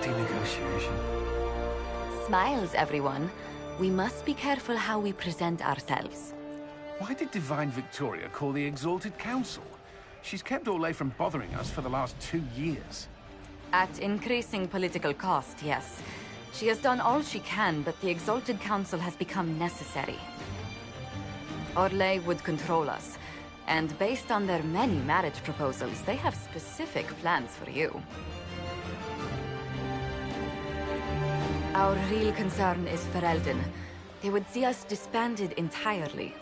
Negotiation. Smiles, everyone. We must be careful how we present ourselves. Why did Divine Victoria call the Exalted Council? She's kept Orlais from bothering us for the last 2 years. At increasing political cost, yes. She has done all she can, but the Exalted Council has become necessary. Orlais would control us, and based on their many marriage proposals, they have specific plans for you. Our real concern is Ferelden. They would see us disbanded entirely.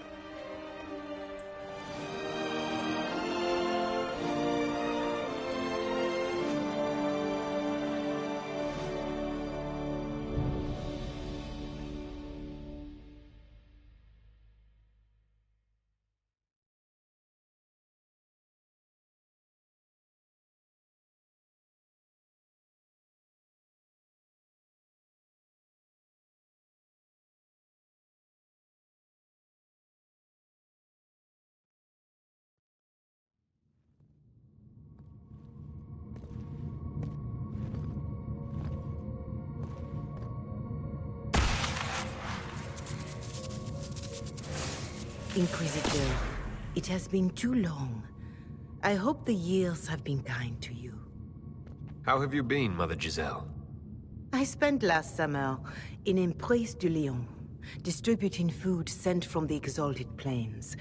Inquisitor, it has been too long. I hope the years have been kind to you. How have you been, Mother Giselle? I spent last summer in Emprise de Lyon, distributing food sent from the Exalted Plains.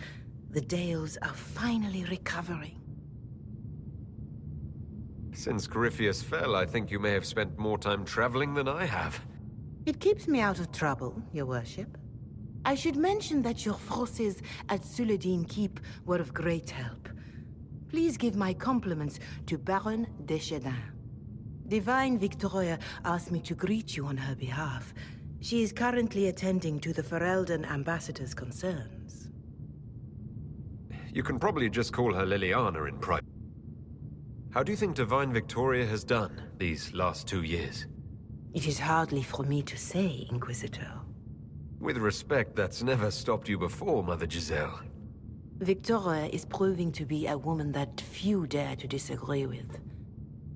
The Dales are finally recovering. Since Corypheus fell, I think you may have spent more time traveling than I have. It keeps me out of trouble, Your Worship. I should mention that your forces at Suladin Keep were of great help. Please give my compliments to Baron Deschedin. Divine Victoria asked me to greet you on her behalf. She is currently attending to the Ferelden ambassador's concerns. You can probably just call her Liliana in private. How do you think Divine Victoria has done these last 2 years? It is hardly for me to say, Inquisitor. With respect, that's never stopped you before, Mother Giselle. Victoria is proving to be a woman that few dare to disagree with.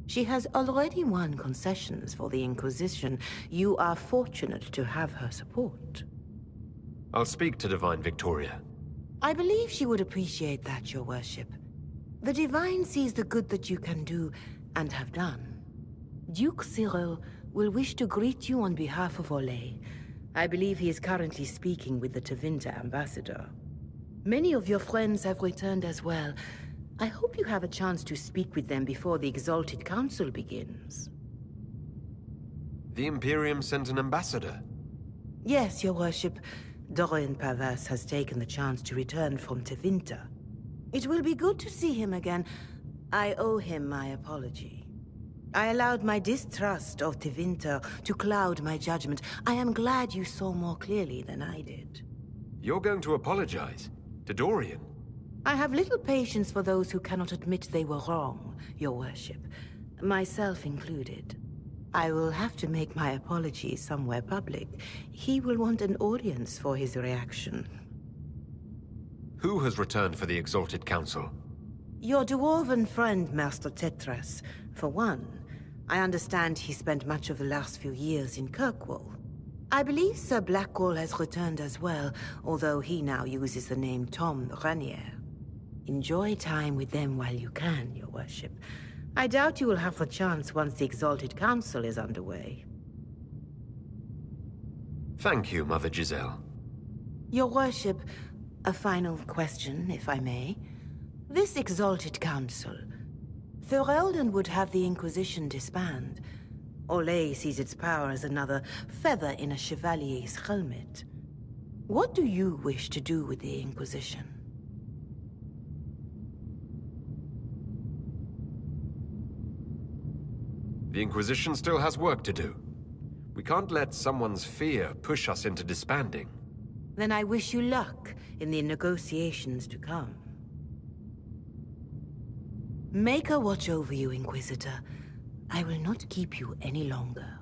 She has already won concessions for the Inquisition. You are fortunate to have her support. I'll speak to Divine Victoria. I believe she would appreciate that, Your Worship. The Divine sees the good that you can do, and have done. Duke Cyril will wish to greet you on behalf of Olay. I believe he is currently speaking with the Tevinter ambassador. Many of your friends have returned as well. I hope you have a chance to speak with them before the Exalted Council begins. The Imperium sent an ambassador? Yes, Your Worship. Dorian Pavas has taken the chance to return from Tevinter. It will be good to see him again. I owe him my apology. I allowed my distrust of Tevinter to cloud my judgment. I am glad you saw more clearly than I did. You're going to apologize? To Dorian? I have little patience for those who cannot admit they were wrong, Your Worship. Myself included. I will have to make my apologies somewhere public. He will want an audience for his reaction. Who has returned for the Exalted Council? Your dwarven friend, Master Tetras, for one. I understand he spent much of the last few years in Kirkwall. I believe Sir Blackwall has returned as well, although he now uses the name Tom Ranier. Enjoy time with them while you can, Your Worship. I doubt you will have the chance once the Exalted Council is underway. Thank you, Mother Giselle. Your Worship, a final question, if I may. This Exalted Council, Ferelden would have the Inquisition disband. Olay sees its power as another feather in a chevalier's helmet. What do you wish to do with the Inquisition? The Inquisition still has work to do. We can't let someone's fear push us into disbanding. Then I wish you luck in the negotiations to come. Make her watch over you, Inquisitor. I will not keep you any longer.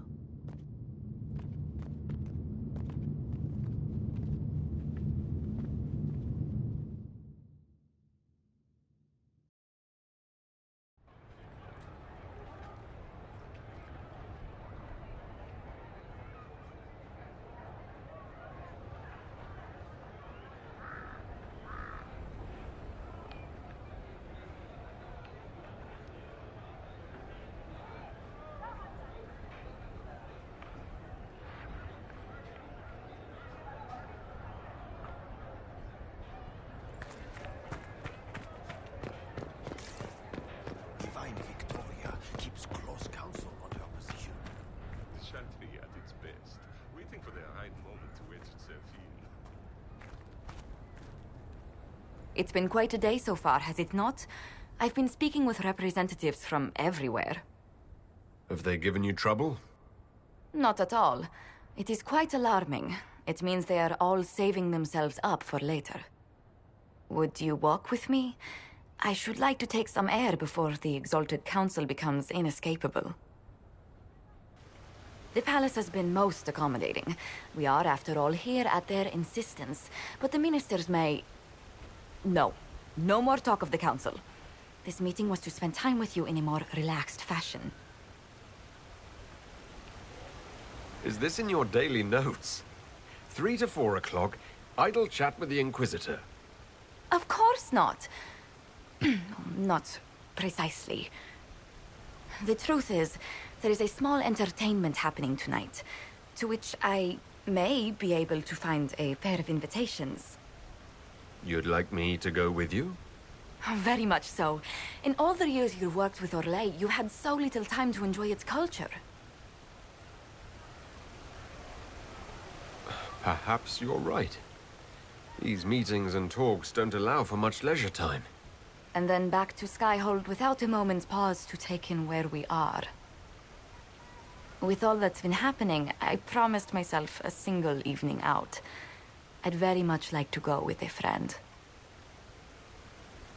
It's been quite a day so far, has it not? I've been speaking with representatives from everywhere. Have they given you trouble? Not at all. It is quite alarming. It means they are all saving themselves up for later. Would you walk with me? I should like to take some air before the Exalted Council becomes inescapable. The palace has been most accommodating. We are, after all, here at their insistence, but the ministers may... No. No more talk of the council. This meeting was to spend time with you in a more relaxed fashion. Is this in your daily notes? 3 to 4 o'clock, idle chat with the Inquisitor. Of course not. Not precisely. The truth is, there is a small entertainment happening tonight, to which I may be able to find a pair of invitations. You'd like me to go with you? Very much so. In all the years you've worked with Orlais, you had so little time to enjoy its culture. Perhaps you're right. These meetings and talks don't allow for much leisure time. And then back to Skyhold without a moment's pause to take in where we are. With all that's been happening, I promised myself a single evening out. I'd very much like to go with a friend.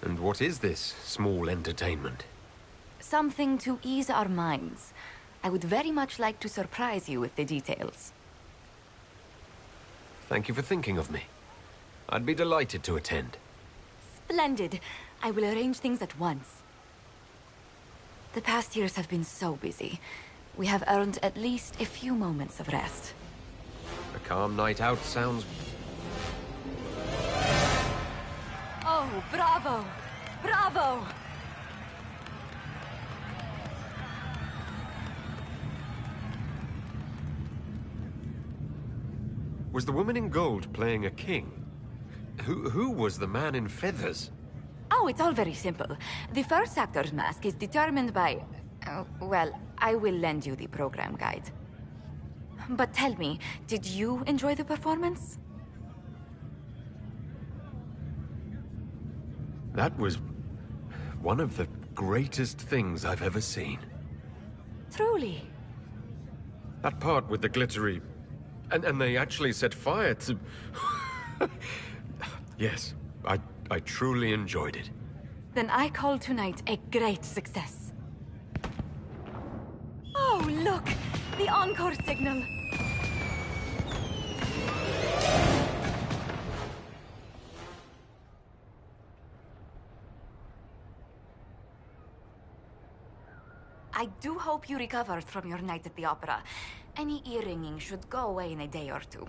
And what is this small entertainment? Something to ease our minds. I would very much like to surprise you with the details. Thank you for thinking of me. I'd be delighted to attend. Splendid. I will arrange things at once. The past years have been so busy. We have earned at least a few moments of rest. A calm night out sounds... Oh, bravo! Bravo! Was the woman in gold playing a king? Who was the man in feathers? Oh, it's all very simple. The first actor's mask is determined by... well, I will lend you the program guide. But tell me, did you enjoy the performance? That was one of the greatest things I've ever seen. Truly. That part with the glittery... And they actually set fire to... Yes, I truly enjoyed it. Then I call tonight a great success. Oh, look! The encore signal! I do hope you recovered from your night at the opera. Any ear-ringing should go away in a day or two.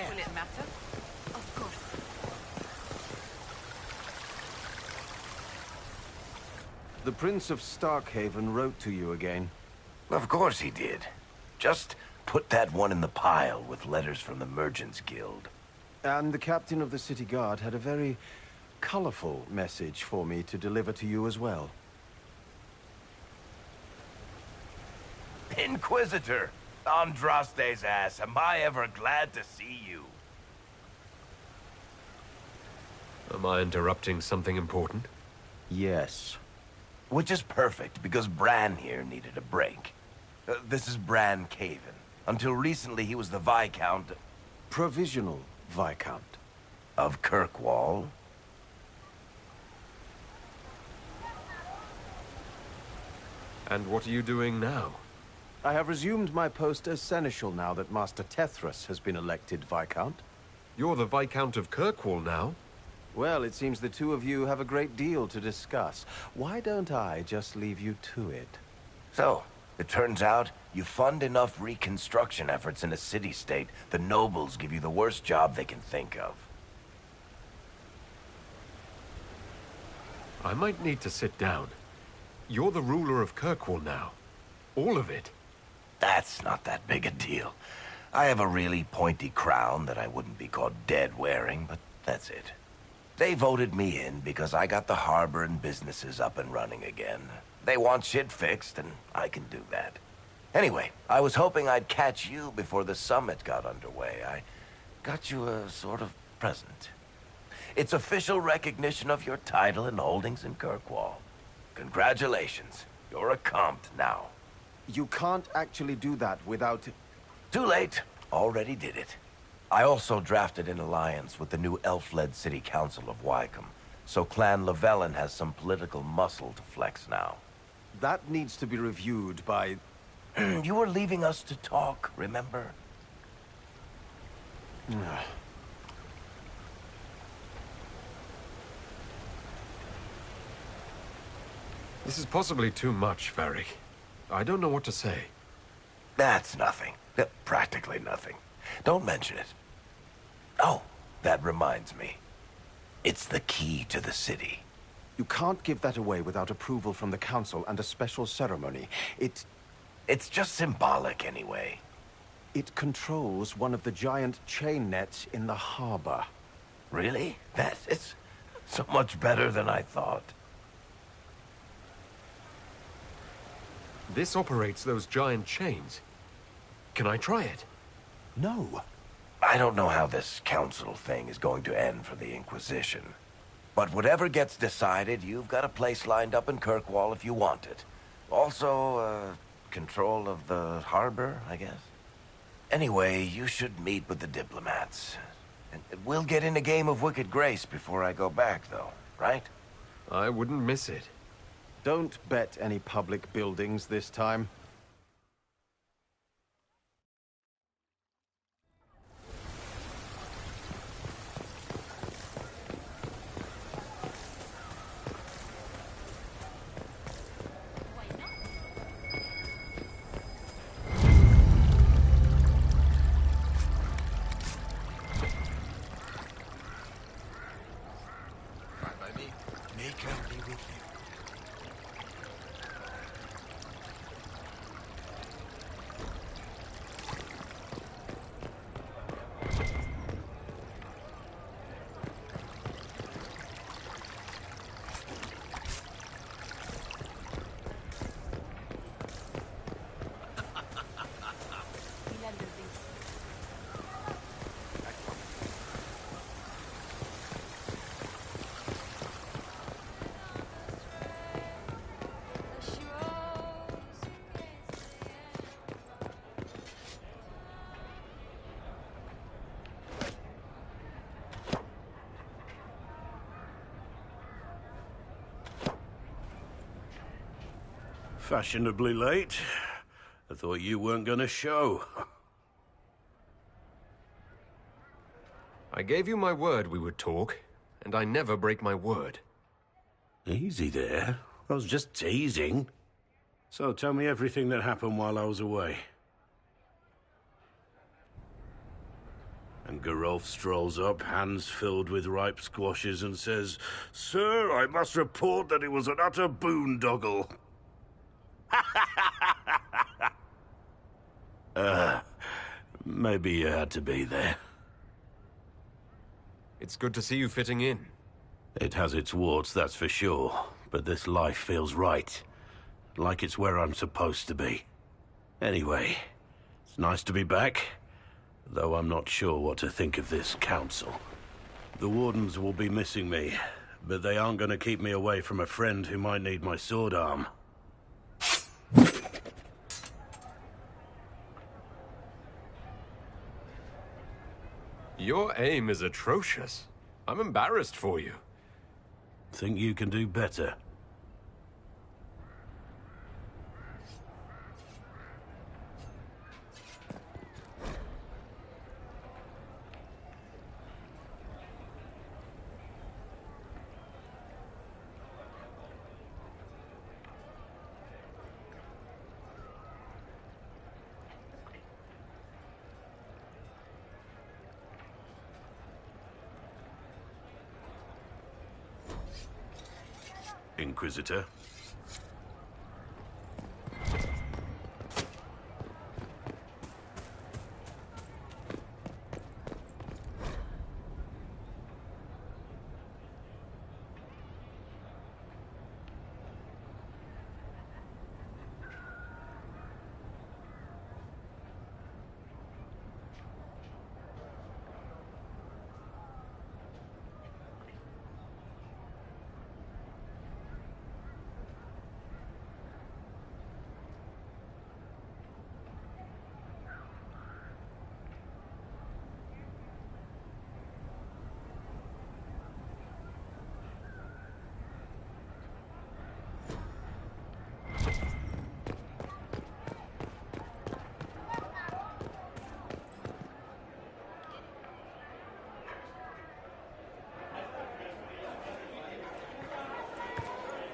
Will it matter? Of course. The Prince of Starkhaven wrote to you again. Of course he did. Just put that one in the pile with letters from the Merchants Guild. And the captain of the city guard had a very colorful message for me to deliver to you as well. Inquisitor! Andraste's ass, am I ever glad to see you. Am I interrupting something important? Yes. Which is perfect, because Bran here needed a break. This is Bran Caven. Until recently, he was the Viscount... Provisional Viscount. Of Kirkwall. And what are you doing now? I have resumed my post as Seneschal now that Master Tethras has been elected Viscount. You're the Viscount of Kirkwall now? Well, it seems the two of you have a great deal to discuss. Why don't I just leave you to it? So, it turns out you fund enough reconstruction efforts in a city-state, the nobles give you the worst job they can think of. I might need to sit down. You're the ruler of Kirkwall now. All of it. That's not that big a deal. I have a really pointy crown that I wouldn't be caught dead wearing, but that's it. They voted me in because I got the harbor and businesses up and running again. They want shit fixed, and I can do that. Anyway, I was hoping I'd catch you before the summit got underway. I got you a sort of present. It's official recognition of your title and holdings in Kirkwall. Congratulations. You're a compt now. You can't actually do that without... Too late. Already did it. I also drafted an alliance with the new elf-led city council of Wycombe, so Clan Lavellan has some political muscle to flex now. That needs to be reviewed by... You were leaving us to talk, remember? This is possibly too much, Varric. I don't know what to say. That's nothing. Practically nothing. Don't mention it. Oh, that reminds me. It's the key to the city. You can't give that away without approval from the council and a special ceremony. It's just symbolic anyway. It controls one of the giant chain nets in the harbor. Really? That is so much better than I thought. This operates those giant chains. Can I try it? No. I don't know how this council thing is going to end for the Inquisition. But whatever gets decided, you've got a place lined up in Kirkwall if you want it. Also, control of the harbor, I guess. Anyway, you should meet with the diplomats. And we'll get in a game of Wicked Grace before I go back, though, right? I wouldn't miss it. Don't bet any public buildings this time. Fashionably late. I thought you weren't gonna show. I gave you my word we would talk, and I never break my word. Easy there. I was just teasing. So tell me everything that happened while I was away. And Geralf strolls up, hands filled with ripe squashes, and says, "Sir, I must report that it was an utter boondoggle." Maybe you had to be there. It's good to see you fitting in. It has its warts, that's for sure, but this life feels right. Like it's where I'm supposed to be. Anyway, it's nice to be back, though I'm not sure what to think of this council. The Wardens will be missing me, but they aren't going to keep me away from a friend who might need my sword arm. Your aim is atrocious. I'm embarrassed for you. Think you can do better? Inquisitor.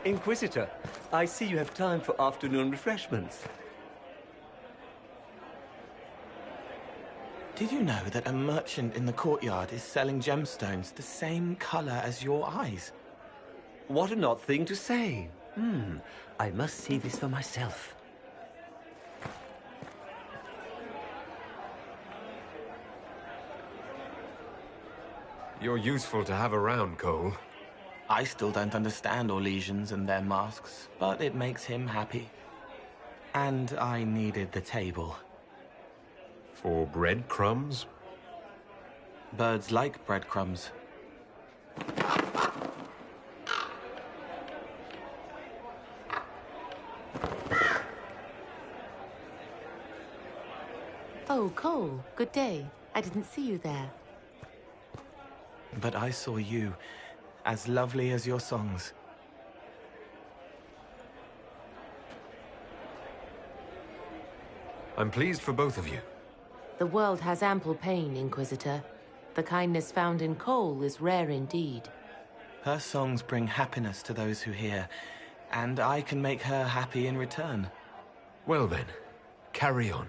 Inquisitor, I see you have time for afternoon refreshments. Did you know that a merchant in the courtyard is selling gemstones the same color as your eyes? What an odd thing to say. I must see this for myself. You're useful to have around, Cole. I still don't understand Orlesians and their masks, but it makes him happy. And I needed the table. For breadcrumbs? Birds like breadcrumbs. Oh, Cole, good day. I didn't see you there. But I saw you, as lovely as your songs. I'm pleased for both of you. The world has ample pain, Inquisitor. The kindness found in Cole is rare indeed. Her songs bring happiness to those who hear, and I can make her happy in return. Well then, carry on.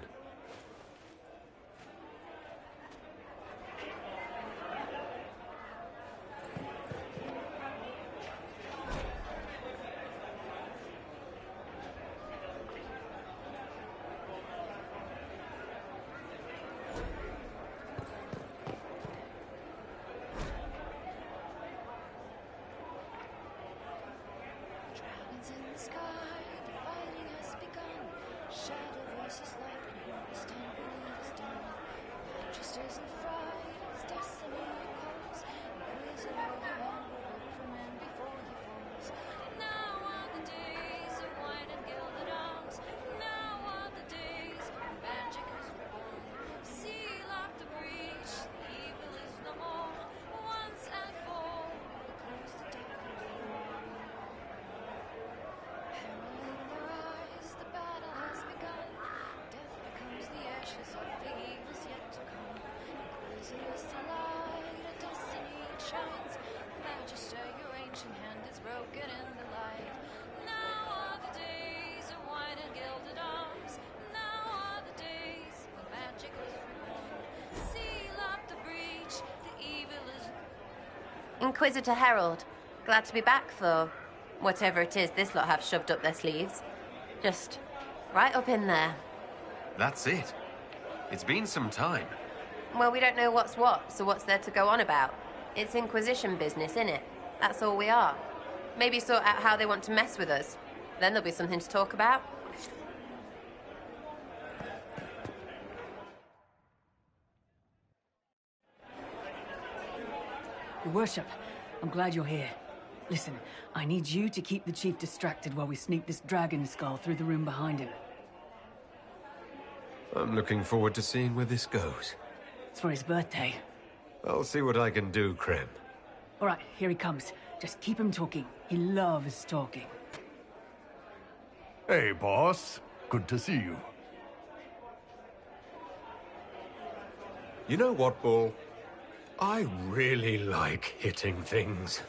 Inquisitor Herald. Glad to be back for whatever it is this lot have shoved up their sleeves. Just right up in there. That's it. It's been some time. Well, we don't know what's what, so what's there to go on about? It's Inquisition business, innit? That's all we are. Maybe sort out how they want to mess with us. Then there'll be something to talk about. Your Worship, I'm glad you're here. Listen, I need you to keep the Chief distracted while we sneak this dragon skull through the room behind him. I'm looking forward to seeing where this goes. It's for his birthday. I'll see what I can do, Krem. All right, here he comes. Just keep him talking. He loves talking. Hey, boss. Good to see you. You know what, Bull? I really like hitting things.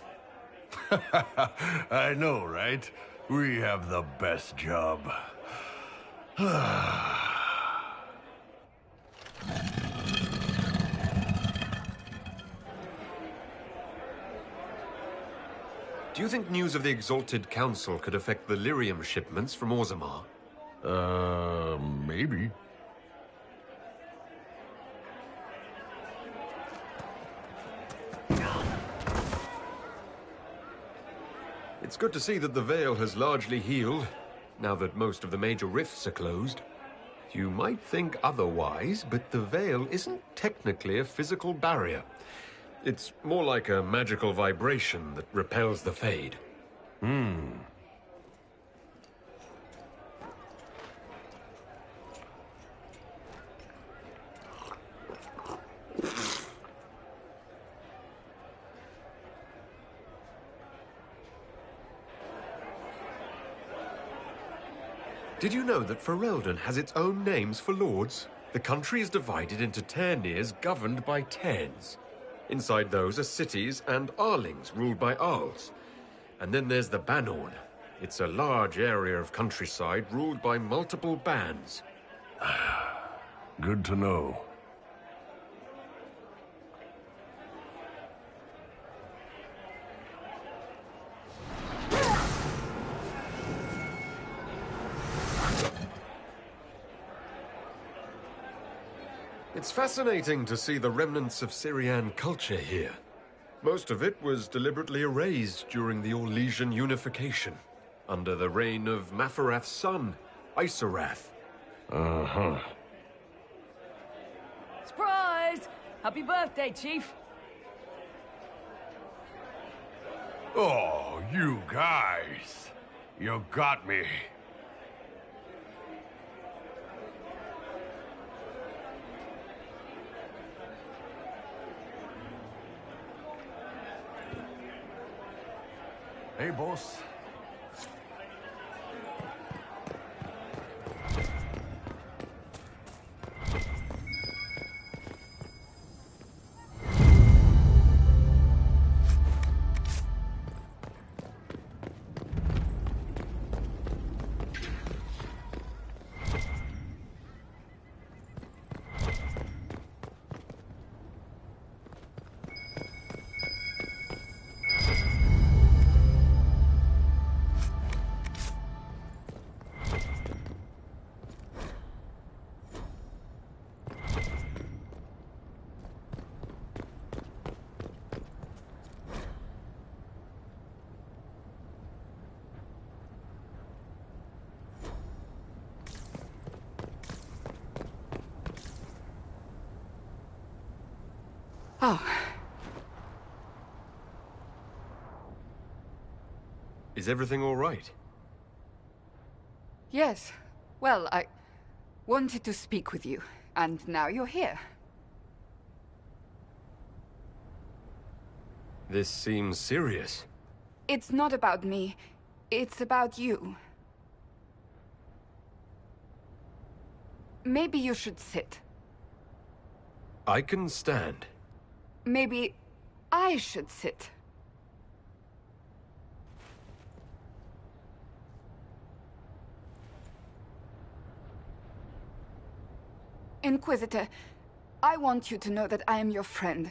I know, right? We have the best job. Do you think news of the Exalted Council could affect the lyrium shipments from Orzammar? Maybe. It's good to see that the Veil has largely healed, now that most of the major rifts are closed. You might think otherwise, but the Veil isn't technically a physical barrier. It's more like a magical vibration that repels the Fade. Did you know that Ferelden has its own names for lords? The country is divided into Ternirs governed by Terns. Inside those are cities and Arlings ruled by Arls. And then there's the Banorn. It's a large area of countryside ruled by multiple bands. Good to know. It's fascinating to see the remnants of Syrian culture here. Most of it was deliberately erased during the Orlesian unification, under the reign of Mafarath's son, Isarath. Uh-huh. Surprise! Happy birthday, Chief! Oh, you guys. You got me. Hey, boss. Oh. Is everything all right? Yes. Well, I wanted to speak with you, and now you're here. This seems serious. It's not about me. It's about you. Maybe you should sit. I can stand. Maybe I should sit. Inquisitor, I want you to know that I am your friend.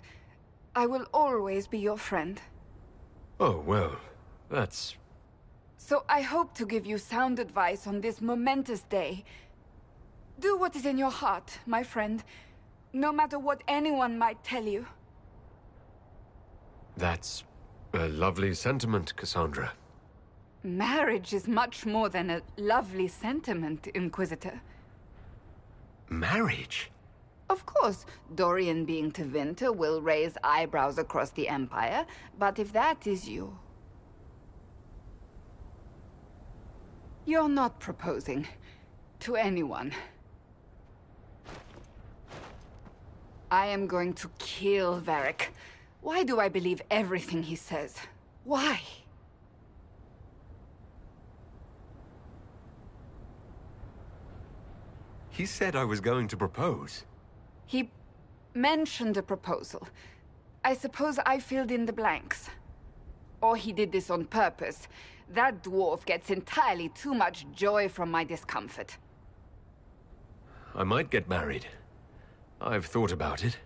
I will always be your friend. Oh, well, that's... So I hope to give you sound advice on this momentous day. Do what is in your heart, my friend, no matter what anyone might tell you. That's a lovely sentiment, Cassandra. Marriage is much more than a lovely sentiment, Inquisitor. Marriage? Of course, Dorian being Tevinter will raise eyebrows across the Empire, but if that is you... You're not proposing to anyone. I am going to kill Varric. Why do I believe everything he says? Why? He said I was going to propose. He mentioned a proposal. I suppose I filled in the blanks. Or he did this on purpose. That dwarf gets entirely too much joy from my discomfort. I might get married. I've thought about it.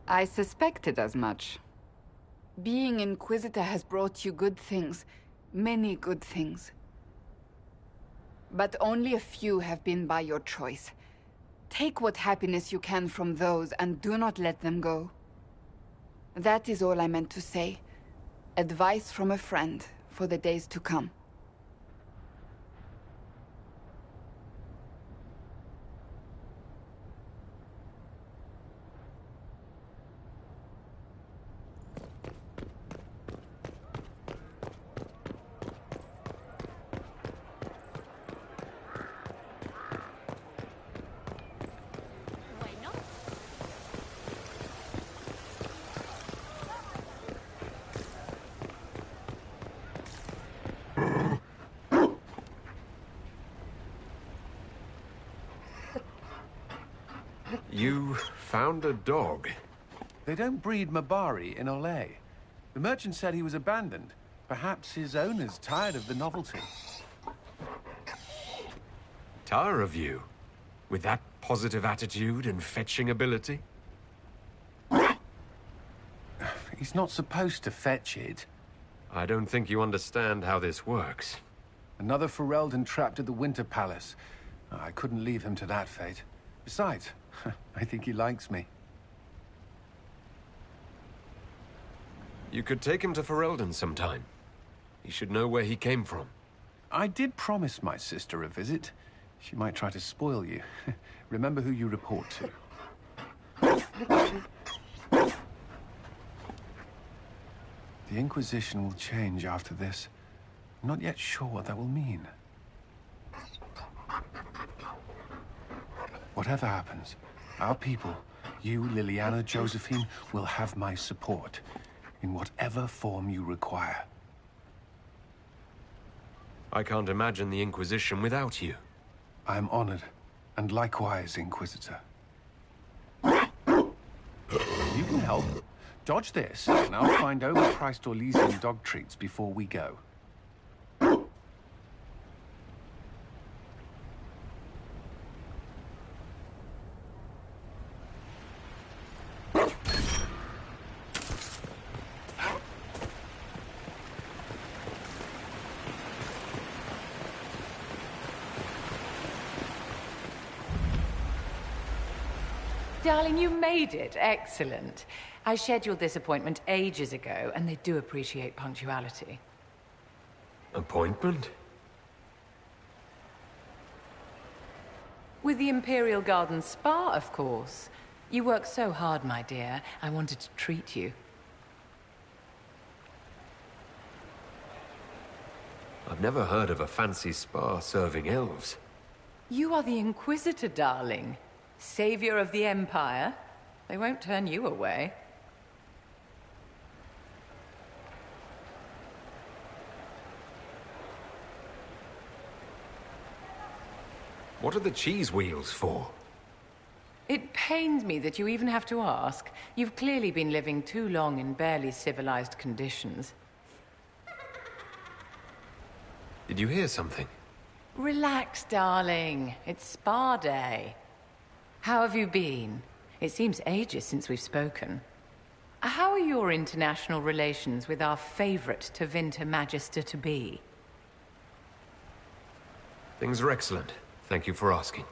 I suspected as much. Being Inquisitor has brought you good things. Many good things. But only a few have been by your choice. Take what happiness you can from those and do not let them go. That is all I meant to say. Advice from a friend for the days to come. You found a dog? They don't breed Mabari in Olay. The merchant said he was abandoned. Perhaps his owner's tired of the novelty. Tire of you? With that positive attitude and fetching ability? He's not supposed to fetch it. I don't think you understand how this works. Another Ferelden trapped at the Winter Palace. I couldn't leave him to that fate. Besides, I think he likes me. You could take him to Ferelden sometime. He should know where he came from. I did promise my sister a visit. She might try to spoil you. Remember who you report to. The Inquisition will change after this. I'm not yet sure what that will mean. Whatever happens, our people, you, Liliana, Josephine, will have my support. In whatever form you require. I can't imagine the Inquisition without you. I am honored, and likewise, Inquisitor. You can help. Dodge this, and I'll find overpriced Orlesian dog treats before we go. Darling, you made it. Excellent. I scheduled this appointment ages ago, and they do appreciate punctuality. Appointment? With the Imperial Garden Spa, of course. You work so hard, my dear. I wanted to treat you. I've never heard of a fancy spa serving elves. You are the Inquisitor, darling. Savior of the Empire. They won't turn you away. What are the cheese wheels for? It pains me that you even have to ask. You've clearly been living too long in barely civilized conditions. Did you hear something? Relax, darling. It's spa day. How have you been? It seems ages since we've spoken. How are your international relations with our favorite Tevinter Magister-to-be? Things are excellent. Thank you for asking.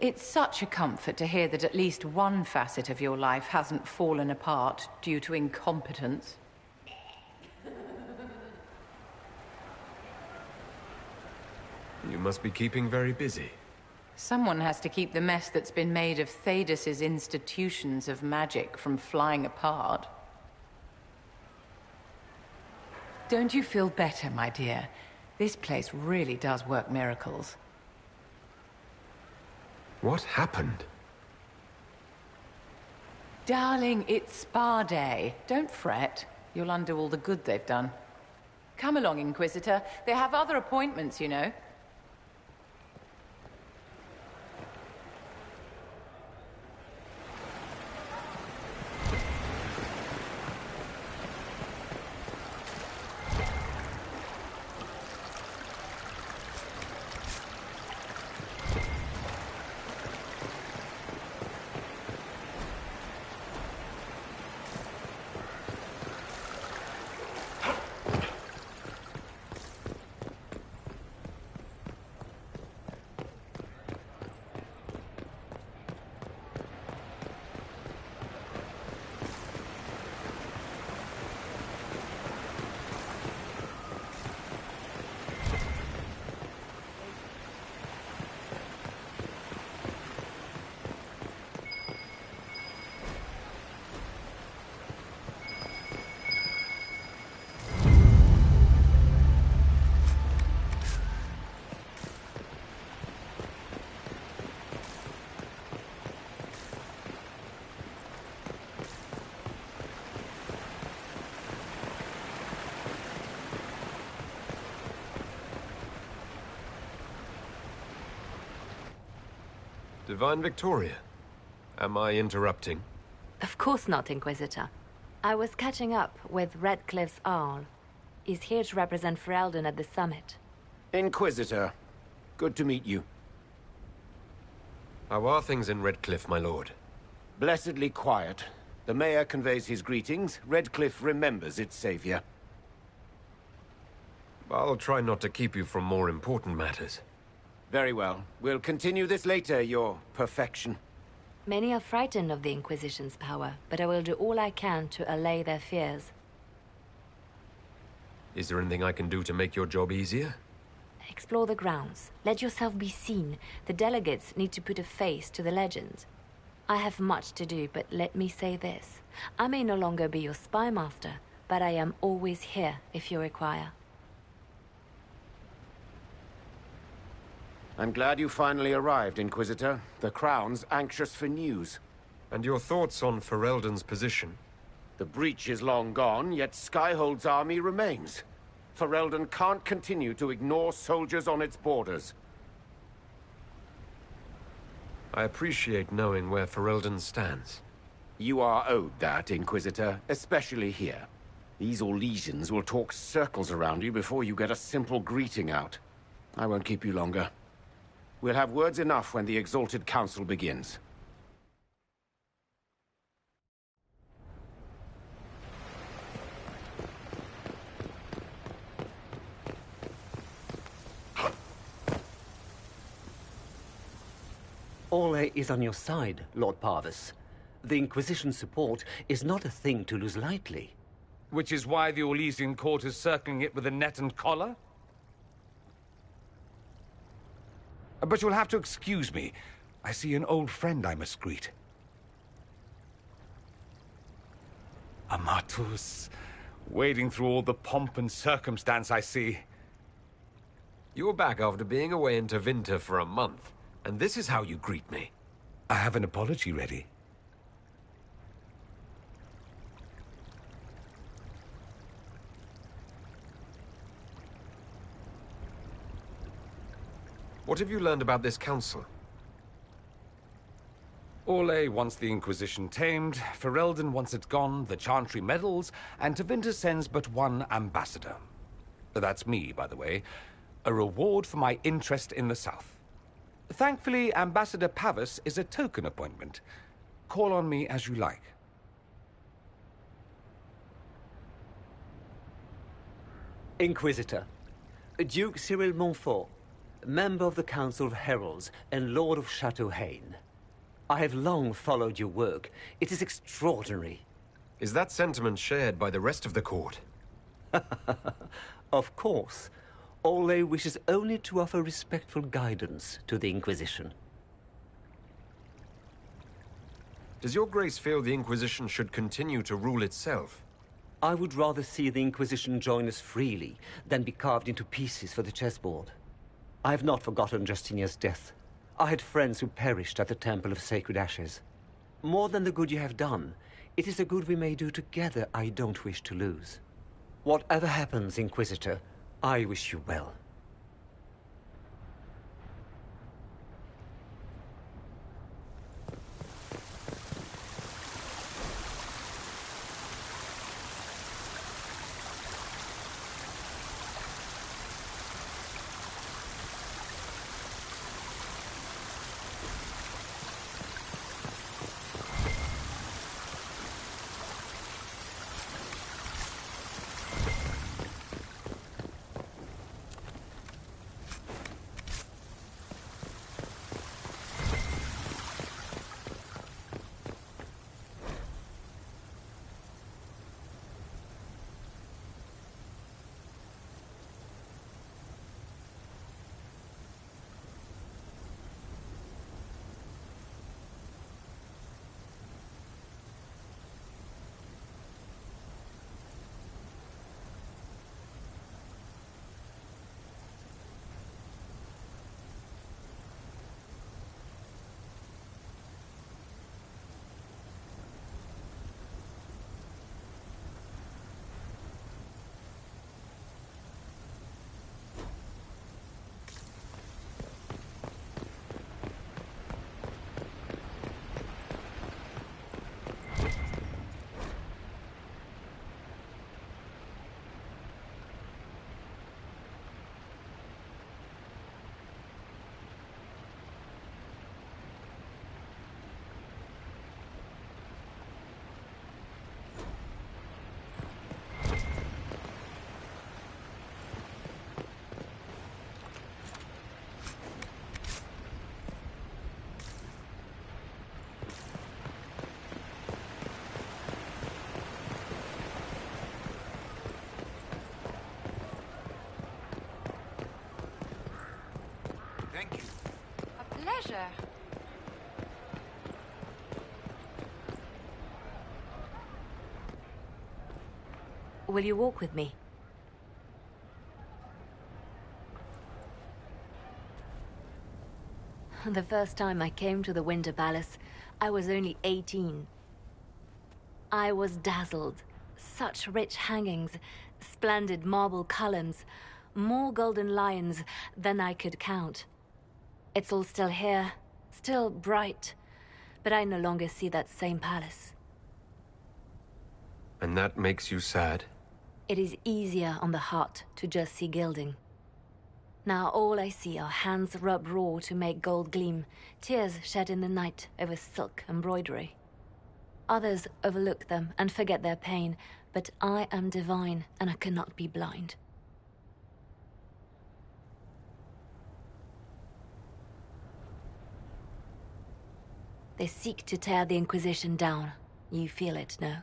It's such a comfort to hear that at least one facet of your life hasn't fallen apart due to incompetence. You must be keeping very busy. Someone has to keep the mess that's been made of Thaddeus's institutions of magic from flying apart. Don't you feel better, my dear? This place really does work miracles. What happened? Darling, it's spa day. Don't fret. You'll undo all the good they've done. Come along, Inquisitor. They have other appointments, you know. Divine Victoria, am I interrupting? Of course not, Inquisitor. I was catching up with Redcliffe's Arl. He's here to represent Ferelden at the summit. Inquisitor, good to meet you. How are things in Redcliffe, my lord? Blessedly quiet. The mayor conveys his greetings. Redcliffe remembers its savior. I'll try not to keep you from more important matters. Very well. We'll continue this later, your perfection. Many are frightened of the Inquisition's power, but I will do all I can to allay their fears. Is there anything I can do to make your job easier? Explore the grounds. Let yourself be seen. The delegates need to put a face to the legend. I have much to do, but let me say this. I may no longer be your spy master, but I am always here if you require. I'm glad you finally arrived, Inquisitor. The Crown's anxious for news. And your thoughts on Ferelden's position? The breach is long gone, yet Skyhold's army remains. Ferelden can't continue to ignore soldiers on its borders. I appreciate knowing where Ferelden stands. You are owed that, Inquisitor, especially here. These Orlesians will talk circles around you before you get a simple greeting out. I won't keep you longer. We'll have words enough when the Exalted Council begins. Orlais is on your side, Lord Parvis. The Inquisition's support is not a thing to lose lightly. Which is why the Orlesian court is circling it with a net and collar? But you'll have to excuse me. I see an old friend I must greet. Amatus. Wading through all the pomp and circumstance, I see. You're back after being away in Tevinter for a month, and this is how you greet me. I have an apology ready. What have you learned about this council? Orlais wants the Inquisition tamed, Ferelden wants it gone, the Chantry meddles, and Tevinter sends but one ambassador. That's me, by the way. A reward for my interest in the South. Thankfully, Ambassador Pavis is a token appointment. Call on me as you like. Inquisitor, Duke Cyril Montfort, member of the Council of Heralds and Lord of Chateau Haine. I have long followed your work. It is extraordinary. Is that sentiment shared by the rest of the court? Of course. Ole wishes only to offer respectful guidance to the Inquisition. Does your grace feel the Inquisition should continue to rule itself? I would rather see the Inquisition join us freely than be carved into pieces for the chessboard. I have not forgotten Justinia's death. I had friends who perished at the Temple of Sacred Ashes. More than the good you have done, it is the good we may do together I don't wish to lose. Whatever happens, Inquisitor, I wish you well. Thank you. A pleasure. Will you walk with me? The first time I came to the Winter Palace, I was only 18. I was dazzled. Such rich hangings, splendid marble columns, more golden lions than I could count. It's all still here, still bright, but I no longer see that same palace. And that makes you sad? It is easier on the heart to just see gilding. Now all I see are hands rubbed raw to make gold gleam, tears shed in the night over silk embroidery. Others overlook them and forget their pain, but I am divine and I cannot be blind. They seek to tear the Inquisition down. You feel it, no?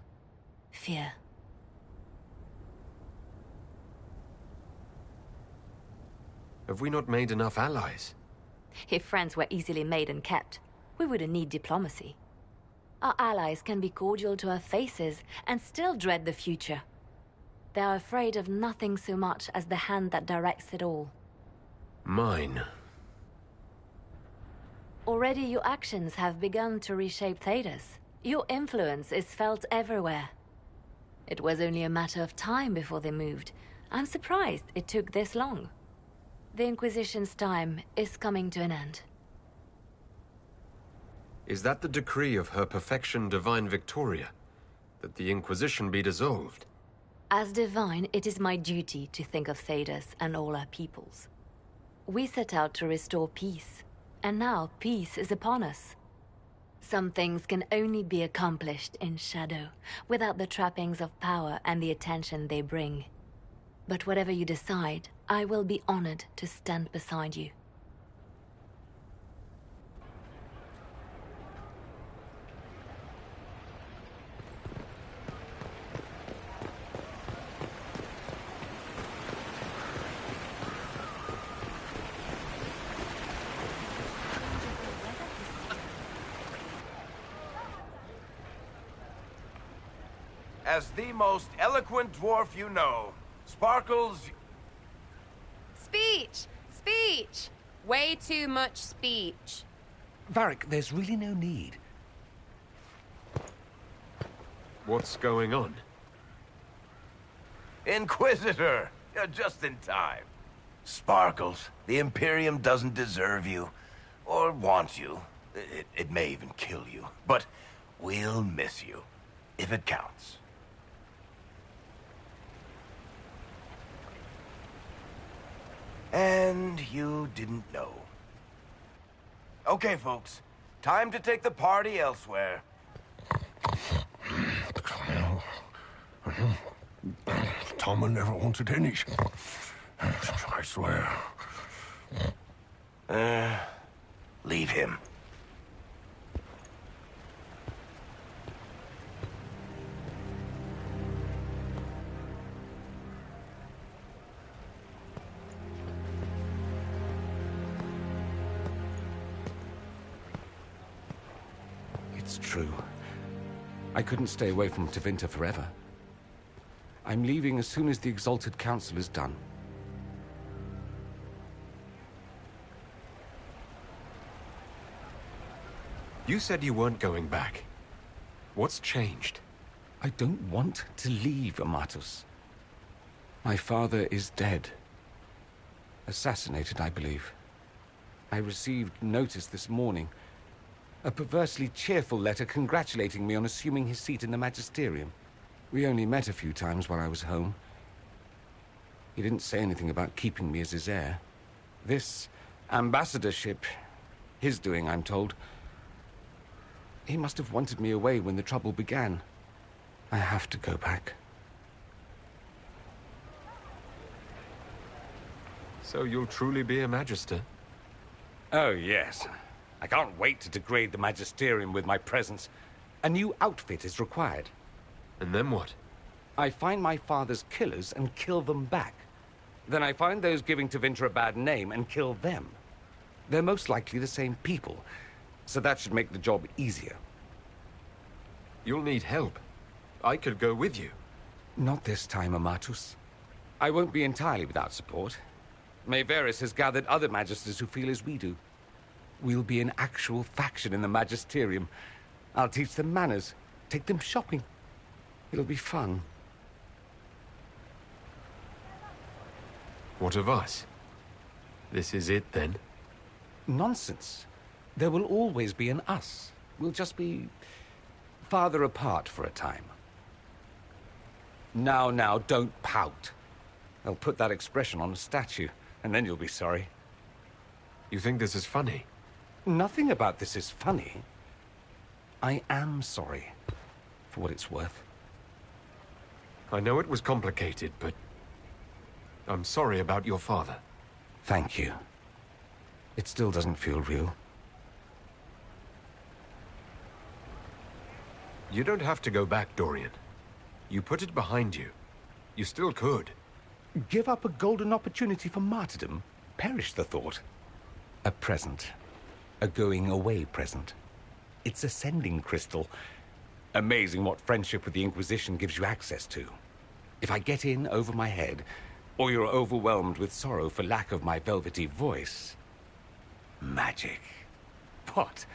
Fear. Have we not made enough allies? If friends were easily made and kept, we wouldn't need diplomacy. Our allies can be cordial to our faces and still dread the future. They are afraid of nothing so much as the hand that directs it all. Mine. Already your actions have begun to reshape Thedas. Your influence is felt everywhere. It was only a matter of time before they moved. I'm surprised it took this long. The Inquisition's time is coming to an end. Is that the decree of Her Perfection Divine Victoria? That the Inquisition be dissolved? As divine, it is my duty to think of Thedas and all our peoples. We set out to restore peace, and now peace is upon us. Some things can only be accomplished in shadow, without the trappings of power and the attention they bring. But whatever you decide, I will be honored to stand beside you. As the most eloquent dwarf you know, Sparkles... Speech! Speech! Way too much speech. Varric, there's really no need. What's going on? Inquisitor! You're just in time. Sparkles, the Imperium doesn't deserve you. Or want you. It may even kill you. But we'll miss you. If it counts. And you didn't know. Okay, folks. Time to take the party elsewhere. Toma never wanted any. I swear. Leave him. It's true. I couldn't stay away from Tevinter forever. I'm leaving as soon as the Exalted Council is done. You said you weren't going back. What's changed? I don't want to leave, Amatus. My father is dead. Assassinated, I believe. I received notice this morning. A perversely cheerful letter congratulating me on assuming his seat in the Magisterium. We only met a few times while I was home. He didn't say anything about keeping me as his heir. This ambassadorship, his doing, I'm told. He must have wanted me away when the trouble began. I have to go back. So you'll truly be a Magister? Oh, yes. I can't wait to degrade the Magisterium with my presence. A new outfit is required. And then what? I find my father's killers and kill them back. Then I find those giving Tevinter a bad name and kill them. They're most likely the same people, so that should make the job easier. You'll need help. I could go with you. Not this time, Amatus. I won't be entirely without support. Mayveris has gathered other Magisters who feel as we do. We'll be an actual faction in the Magisterium. I'll teach them manners, take them shopping. It'll be fun. What of us? This is it, then? Nonsense. There will always be an us. We'll just be farther apart for a time. Now, don't pout. They'll put that expression on a statue, and then you'll be sorry. You think this is funny? Nothing about this is funny. I am sorry, for what it's worth. I know it was complicated, but I'm sorry about your father. Thank you. It still doesn't feel real. You don't have to go back, Dorian. You put it behind you. You still could. Give up a golden opportunity for martyrdom? Perish the thought. A present. A going-away present. It's a sending crystal. Amazing what friendship with the Inquisition gives you access to. If I get in over my head, or you're overwhelmed with sorrow for lack of my velvety voice... Magic. What?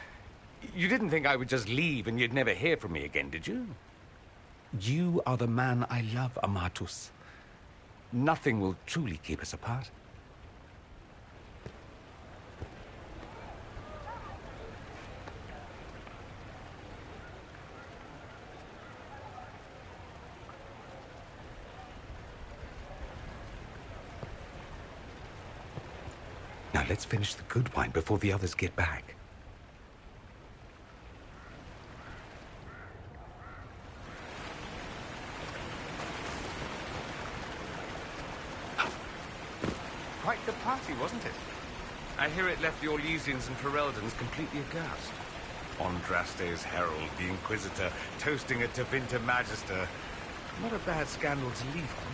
You didn't think I would just leave and you'd never hear from me again, did you? You are the man I love, Amatus. Nothing will truly keep us apart. Now let's finish the good wine before the others get back. quite the party, wasn't it? I hear it left the Orlesians and Fereldans completely aghast. Andraste's herald, the Inquisitor, toasting a Tevinter Magister. Not a bad scandal to leave on.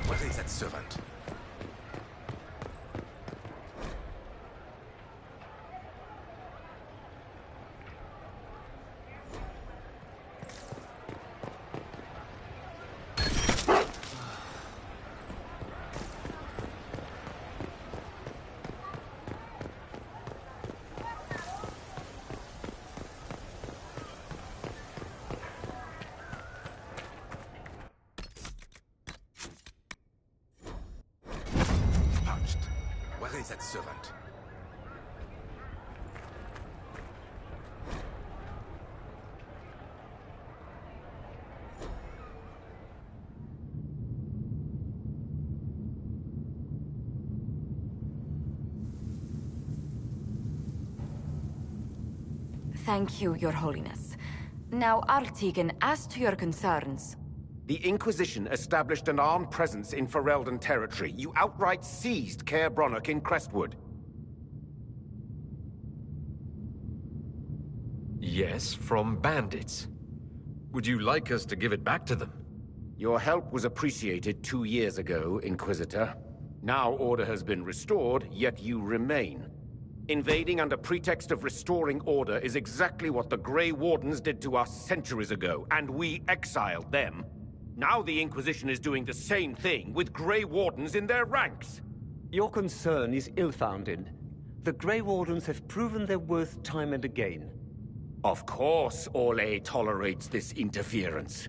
Where is that servant? Where is that servant? Thank you, Your Holiness. Now, Artigan, as to your concerns... The Inquisition established an armed presence in Ferelden territory. You outright seized Caer Bronach in Crestwood. Yes, from bandits. Would you like us to give it back to them? Your help was appreciated 2 years ago, Inquisitor. Now order has been restored, yet you remain. Invading under pretext of restoring order is exactly what the Grey Wardens did to us centuries ago, and we exiled them. Now the Inquisition is doing the same thing with Grey Wardens in their ranks. Your concern is ill-founded. The Grey Wardens have proven their worth time and again. Of course Orlais tolerates this interference.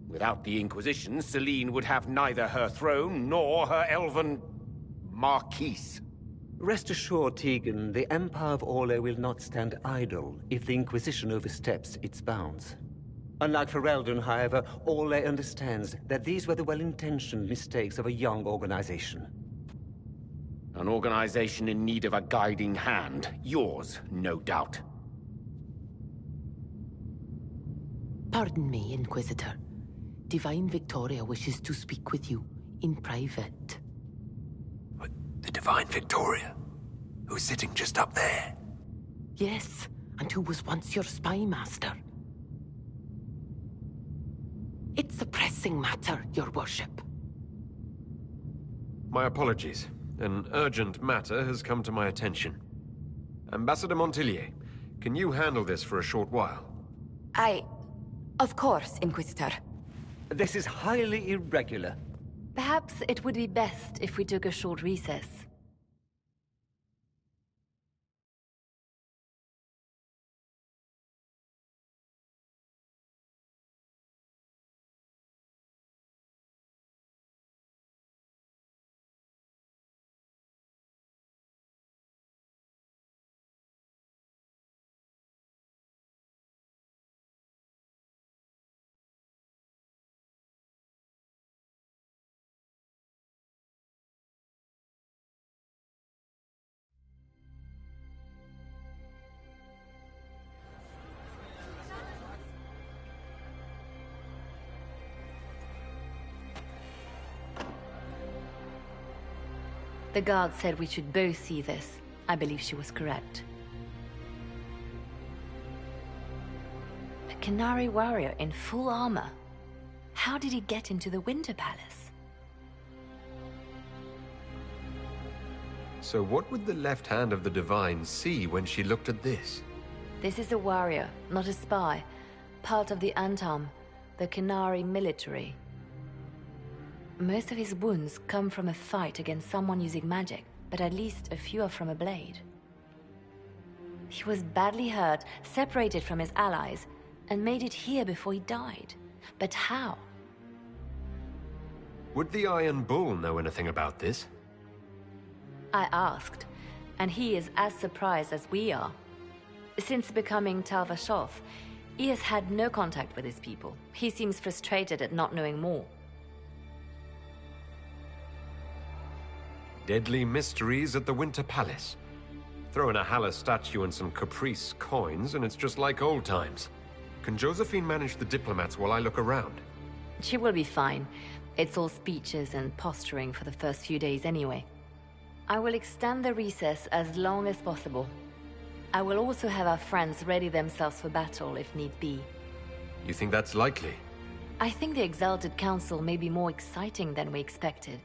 Without the Inquisition, Celine would have neither her throne nor her elven... Marquise. Rest assured, Tegan, the Empire of Orlais will not stand idle if the Inquisition oversteps its bounds. Unlike Ferelden, however, Orlais understands that these were the well-intentioned mistakes of a young organization. An organization in need of a guiding hand. Yours, no doubt. Pardon me, Inquisitor. Divine Victoria wishes to speak with you in private. The Divine Victoria? Who's sitting just up there? Yes, and who was once your spy master. It's a pressing matter, Your Worship. My apologies. An urgent matter has come to my attention. Ambassador Montillier, can you handle this for a short while? Of course, Inquisitor. This is highly irregular. Perhaps it would be best if we took a short recess. The guard said we should both see this. I believe she was correct. A Canary warrior in full armor. How did he get into the Winter Palace? So what would the left hand of the Divine see when she looked at this? This is a warrior, not a spy. Part of the Antam, the Canary military. Most of his wounds come from a fight against someone using magic, but at least a few are from a blade. He was badly hurt, separated from his allies, and made it here before he died. But how? Would the Iron Bull know anything about this? I asked, and he is as surprised as we are. Since becoming Talvashov, he has had no contact with his people. He seems frustrated at not knowing more. Deadly mysteries at the Winter Palace. Throw in a Haller statue and some Caprice coins, and it's just like old times. Can Josephine manage the diplomats while I look around? She will be fine. It's all speeches and posturing for the first few days anyway. I will extend the recess as long as possible. I will also have our friends ready themselves for battle if need be. You think that's likely? I think the Exalted Council may be more exciting than we expected.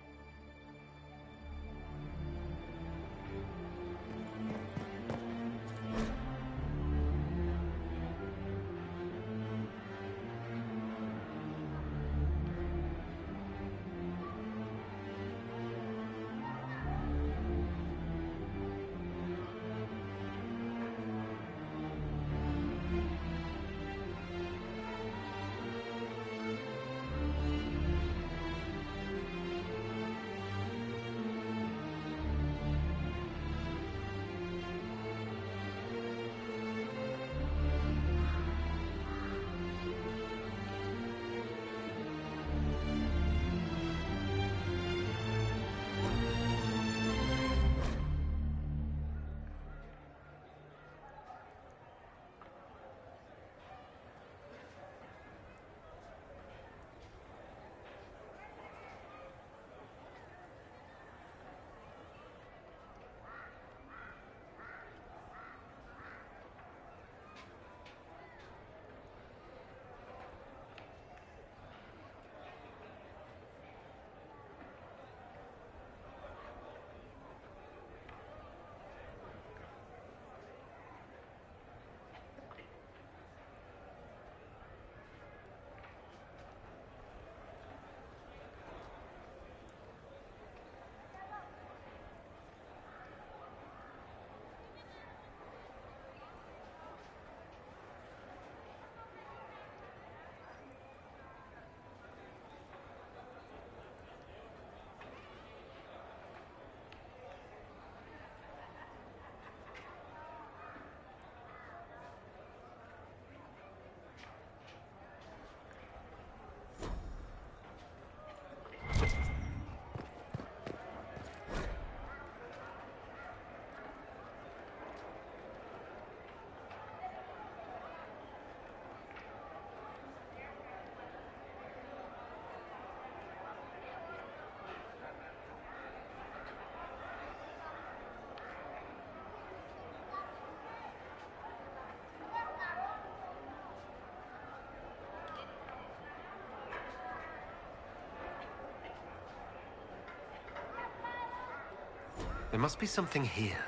There must be something here.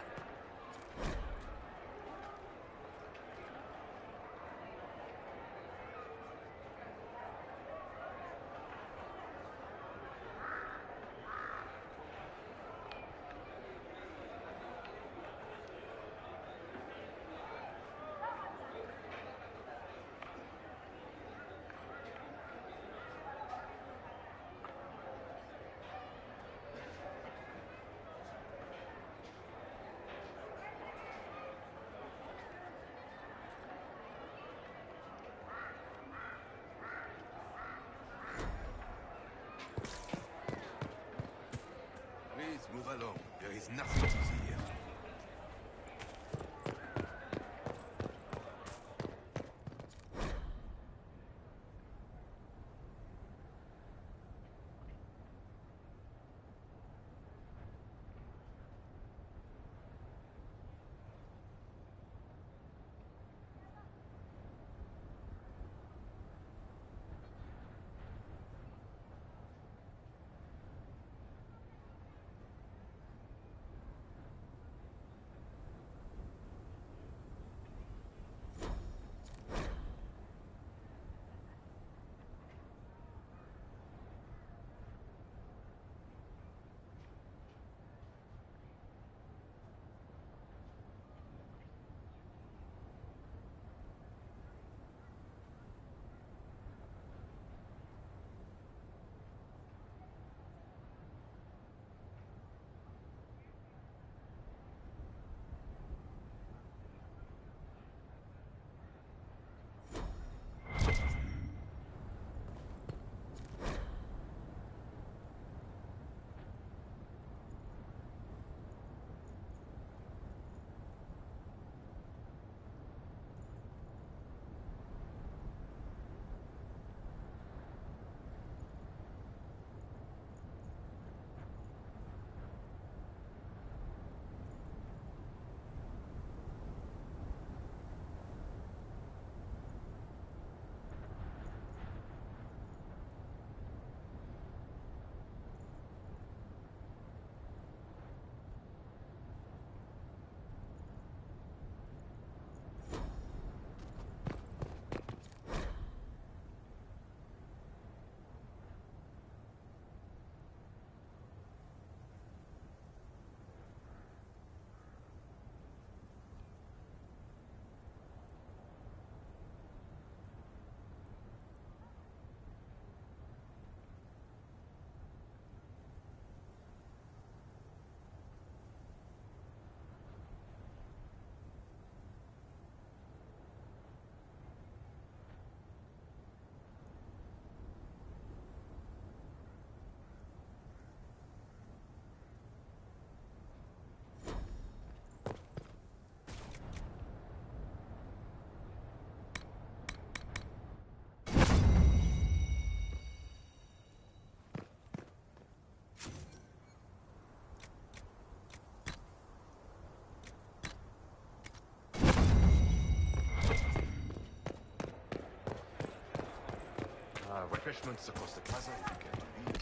refreshments across the plaza if you care to leave.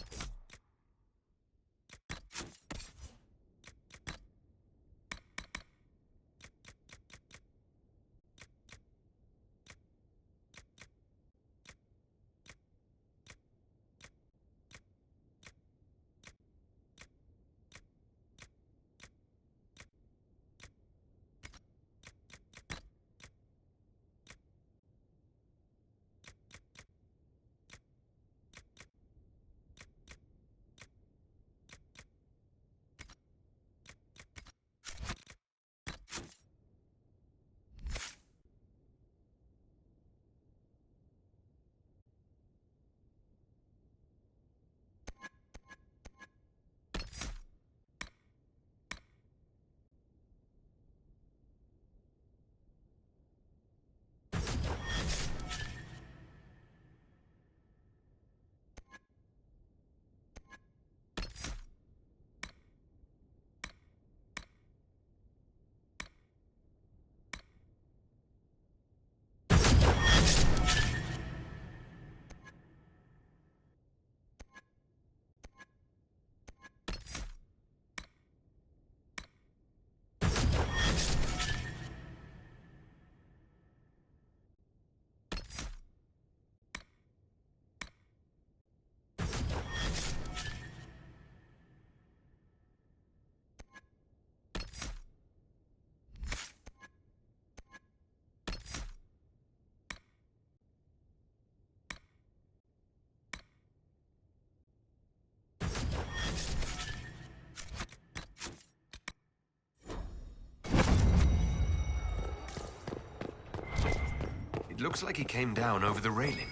It looks like he came down over the railing.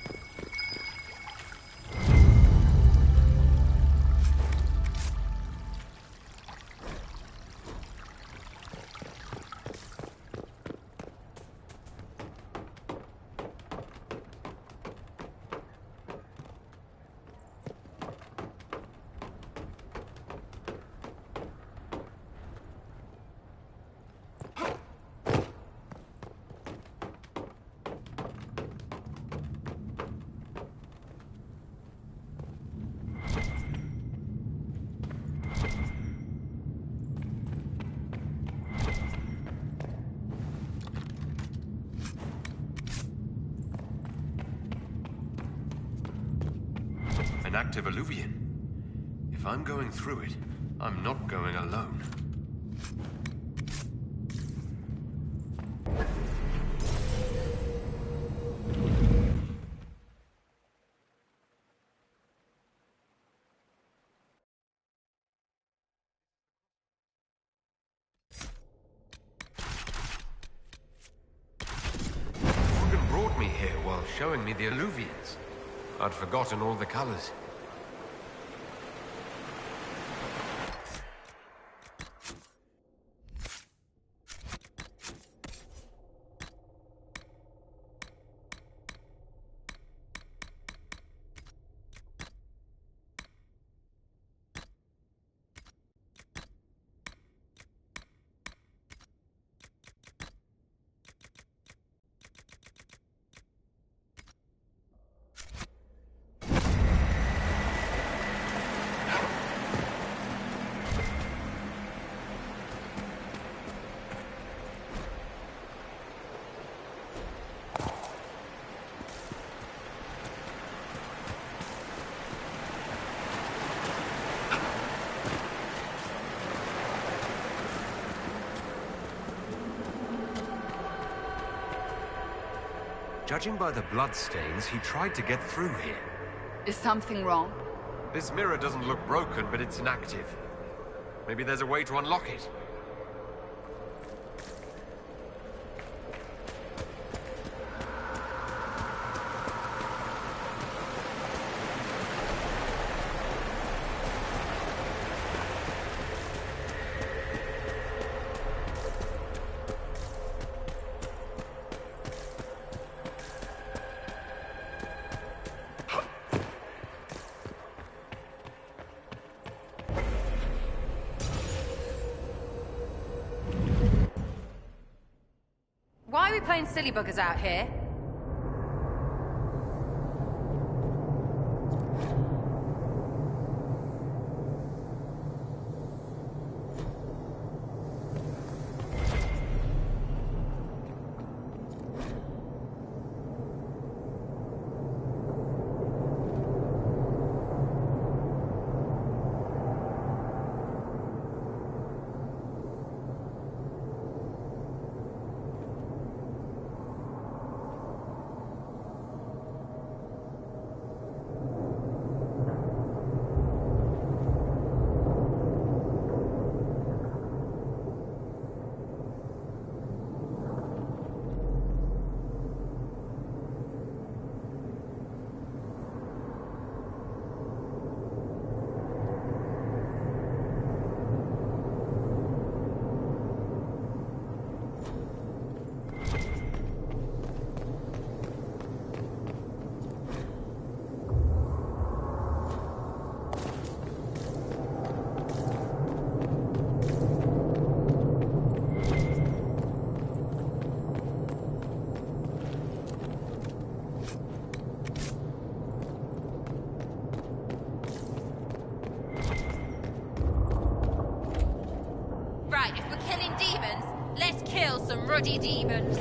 An active alluvian. If I'm going through it, I'm not going alone. Morgan brought me here while showing me the alluvians. I'd forgotten all the colors. Judging by the bloodstains, he tried to get through here. Is something wrong? This mirror doesn't look broken, but it's inactive. Maybe there's a way to unlock it. Why are we playing silly buggers out here? some ruddy demons.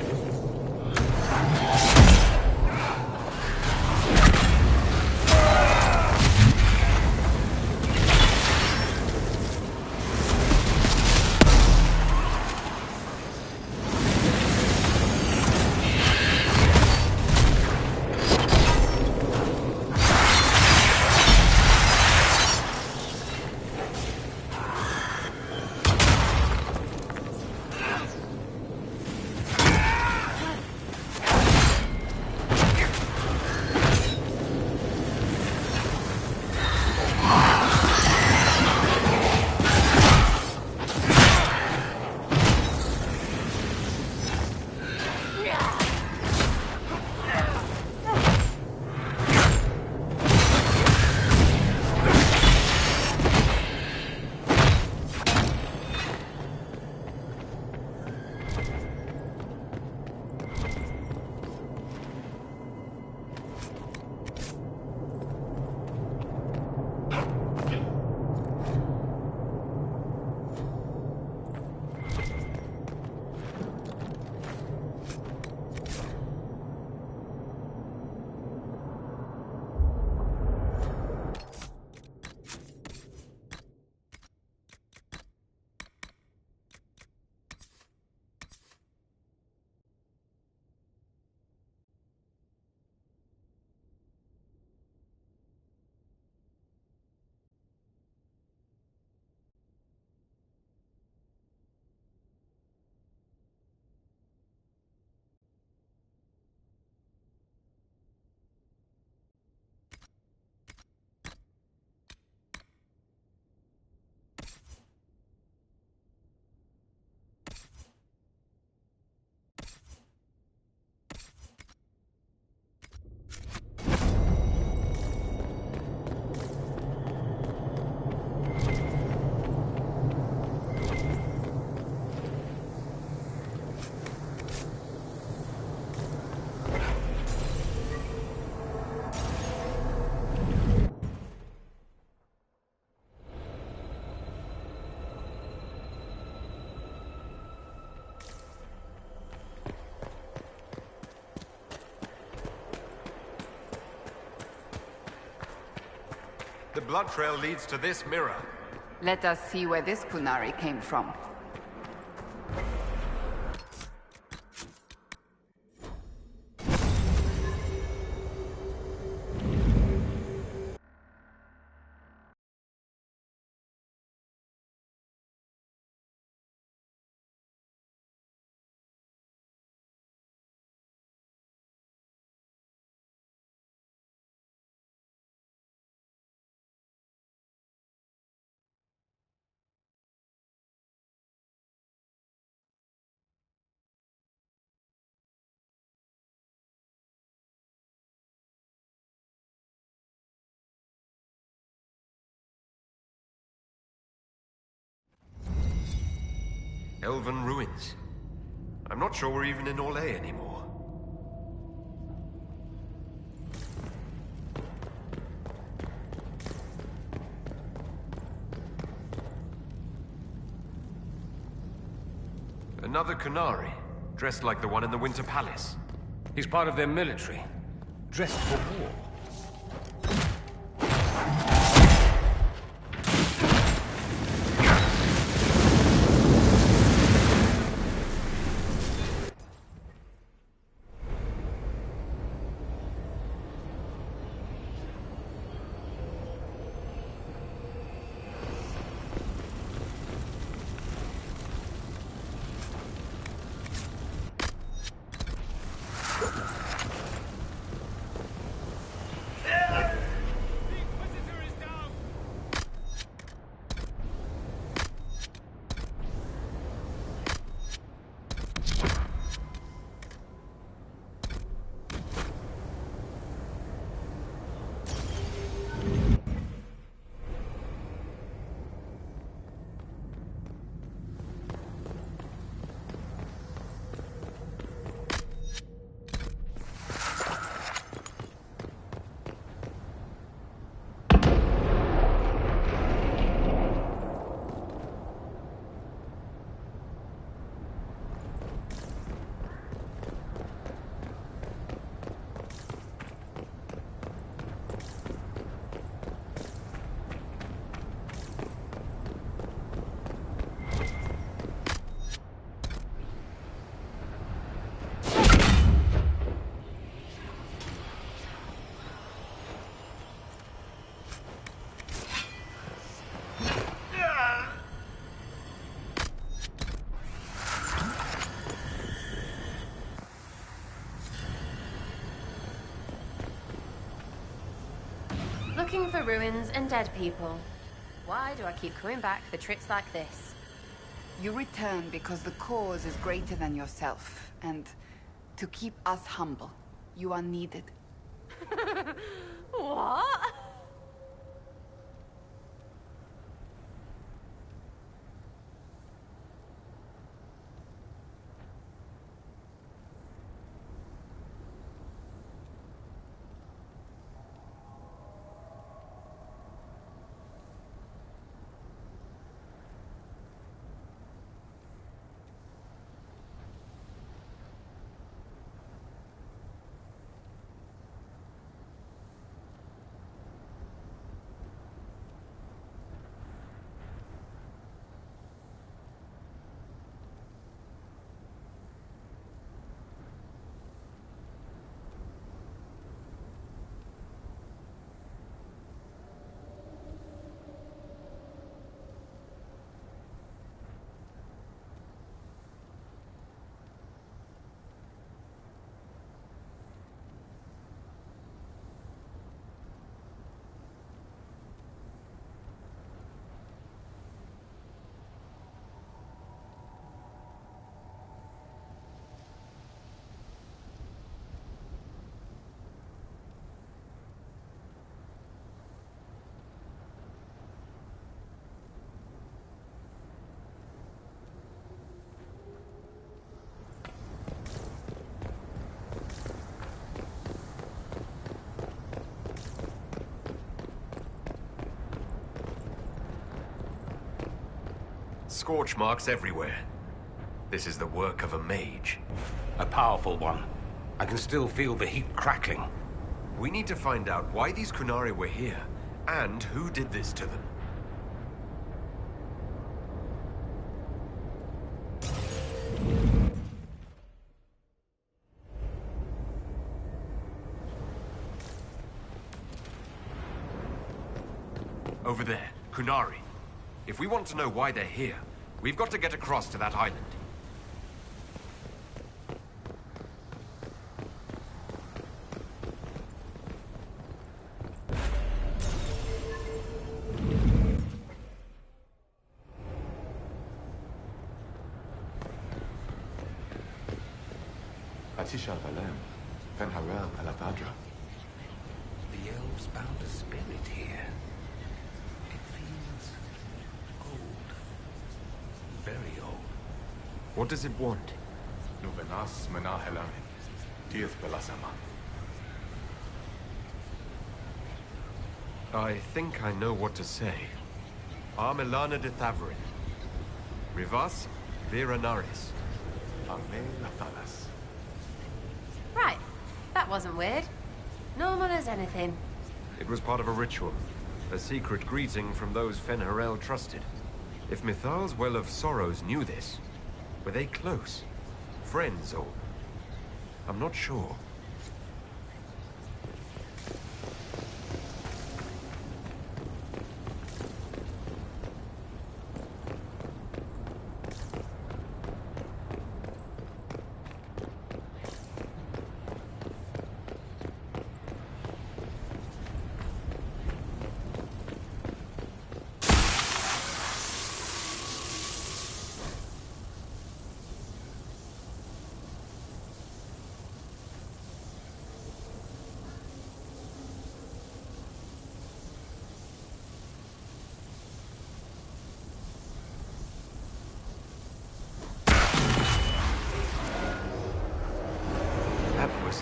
The blood trail leads to this mirror. Let us see where this Kunari came from. Elven ruins. I'm not sure we're even in Orlais anymore. Another Kunari, dressed like the one in the Winter Palace. He's part of their military, dressed for war. Looking for ruins and dead people. Why do I keep coming back for trips like this? You return because the cause is greater than yourself, and to keep us humble, you are needed. What? Scorch marks everywhere. This is the work of a mage. A powerful one. I can still feel the heat crackling. We need to find out why these Kunari were here, and who did this to them. Over there, Kunari. If we want to know why they're here, we've got to get across to that island. Lavellan, Lavellan. The elves bound a spirit here. It feels old. Very old. What does it want? Nuvenas menahelan, dieth belasama. I think I know what to say. Armelana de Thavrin. Rivas Viranaris. Ame Lathalas. Right. That wasn't weird. Normal as anything. It was part of a ritual. A secret greeting from those Fen'Harel trusted. If Mithal's Well of Sorrows knew this, were they close? Friends, or... I'm not sure.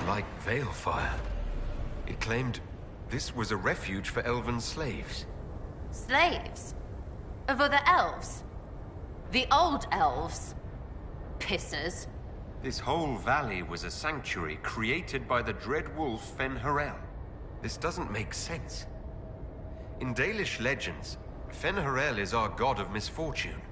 Like Veilfire. It claimed this was a refuge for elven slaves. Slaves? Of other elves? The old elves? Pissers. This whole valley was a sanctuary created by the dread wolf Fen'Harel. This doesn't make sense. In Dalish legends, Fen'Harel is our god of misfortune.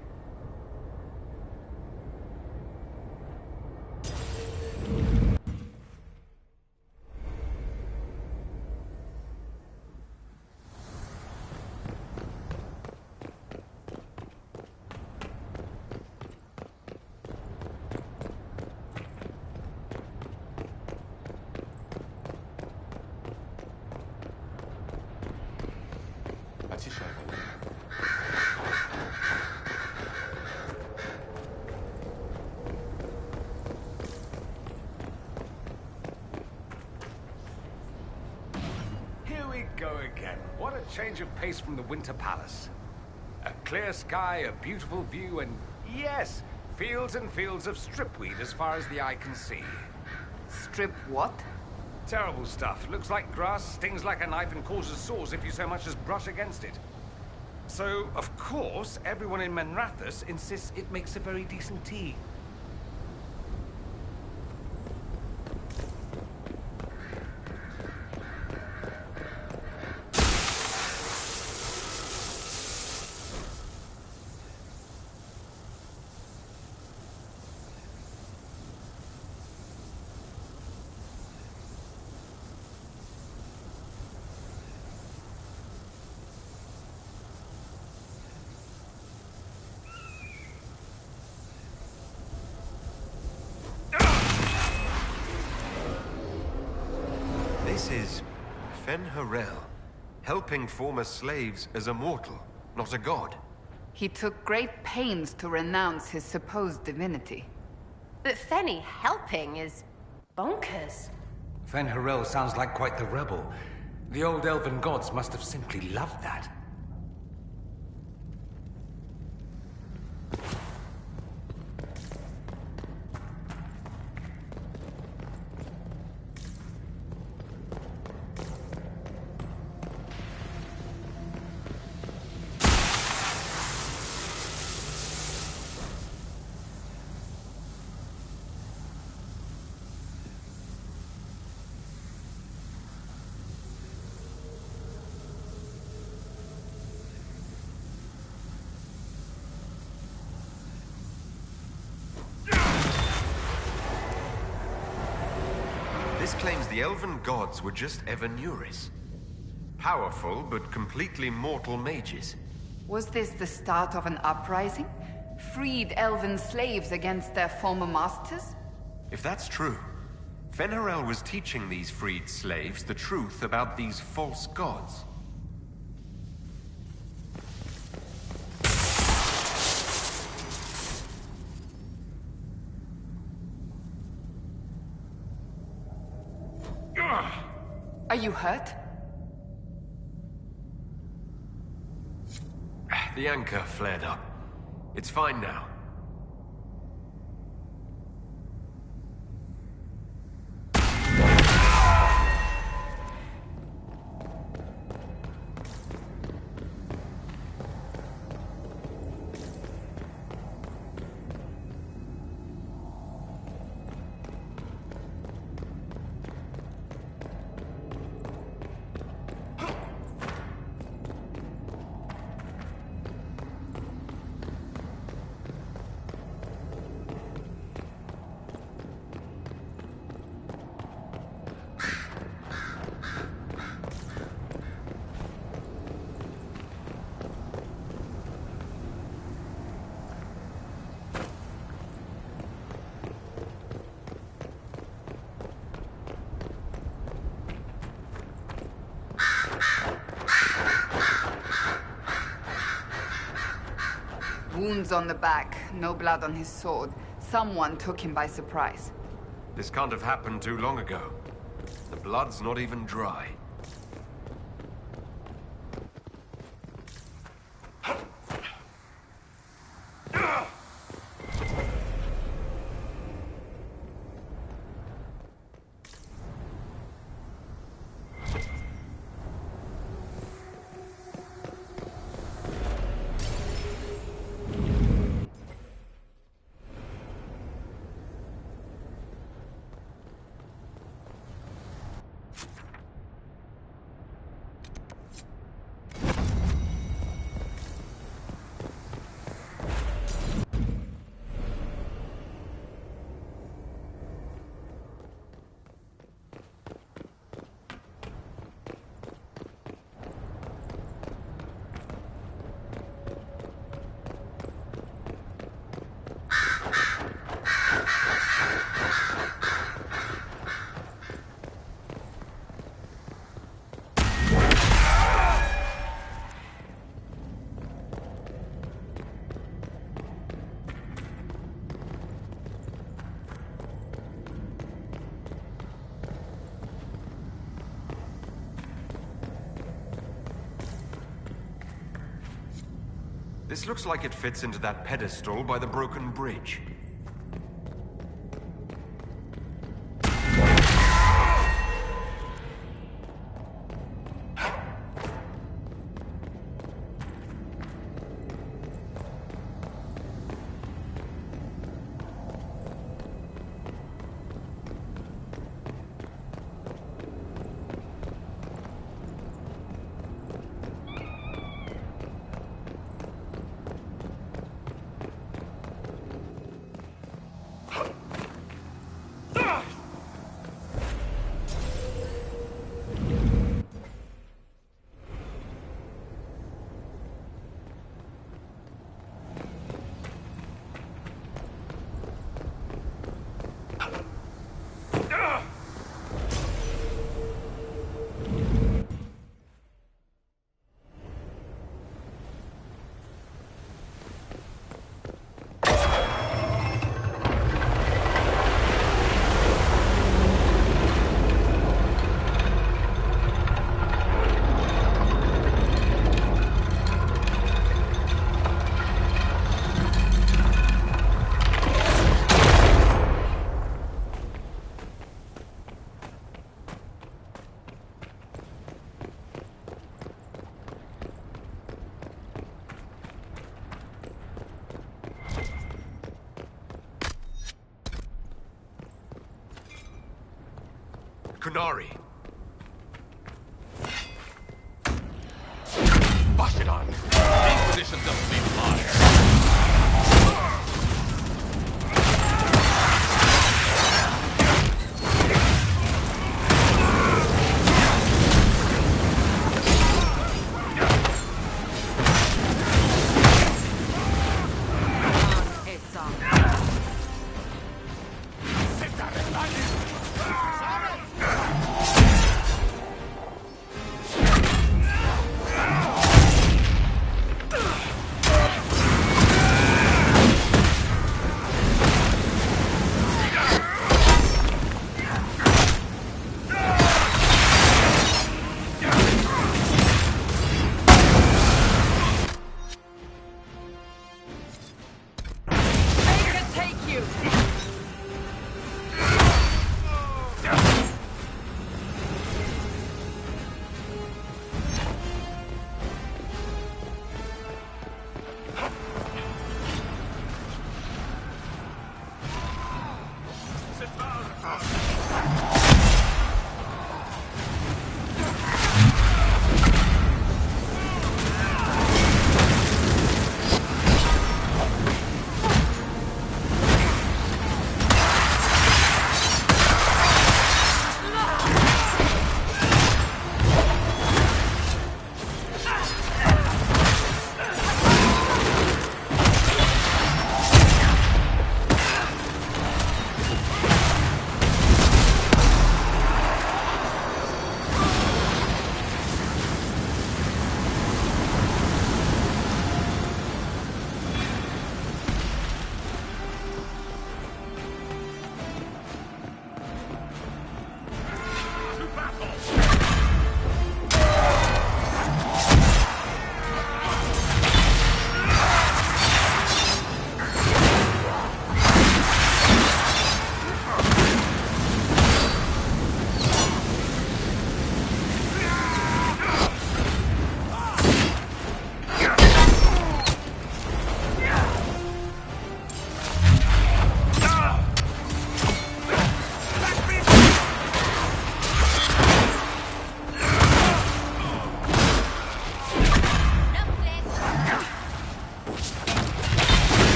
change of pace from the Winter Palace. A clear sky, a beautiful view, and yes, fields and fields of stripweed as far as the eye can see. Strip what? Terrible stuff. Looks like grass, stings like a knife, and causes sores if you so much as brush against it. So, of course, everyone in Menrathus insists it makes a very decent tea. This is Fen-Harel, helping former slaves as a mortal, not a god. He took great pains to renounce his supposed divinity. But Fenny helping is bonkers. Fen-Harel sounds like quite the rebel. The old elven gods must have simply loved that. This claims the elven gods were just Evanuris. Powerful, but completely mortal mages. Was this the start of an uprising? Freed elven slaves against their former masters? If that's true, Fen-Harel was teaching these freed slaves the truth about these false gods. Are you hurt? The anchor flared up. It's fine now. Wounds on the back, no blood on his sword. Someone took him by surprise. This can't have happened too long ago. The blood's not even dry. This looks like it fits into that pedestal by the broken bridge. Kunari. Bashidan. The Inquisition doesn't need fire.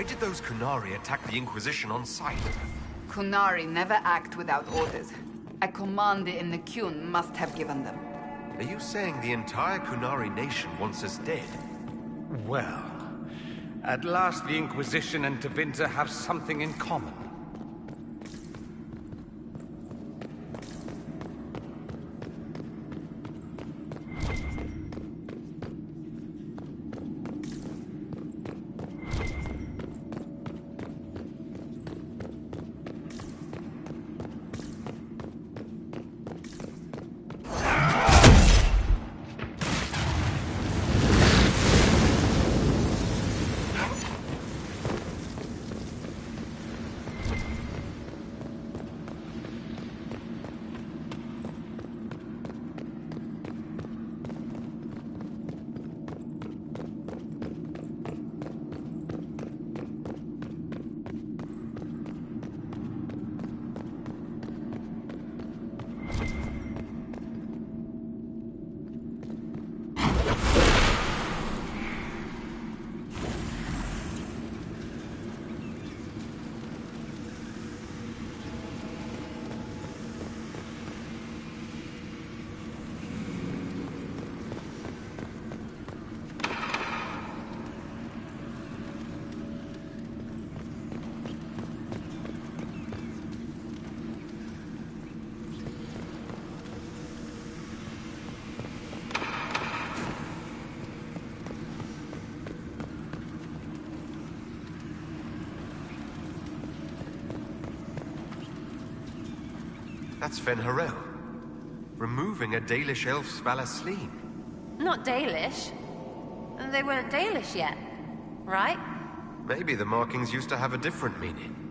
Why did those Kunari attack the Inquisition on sight? Kunari never act without orders. A commander in the Qun must have given them. Are you saying the entire Kunari nation wants us dead? Well, at last the Inquisition and Tevinter have something in common. That's Fen Harel. Removing a Dalish elf's Valasleen. Not Dalish. They weren't Dalish yet, right? Maybe the markings used to have a different meaning.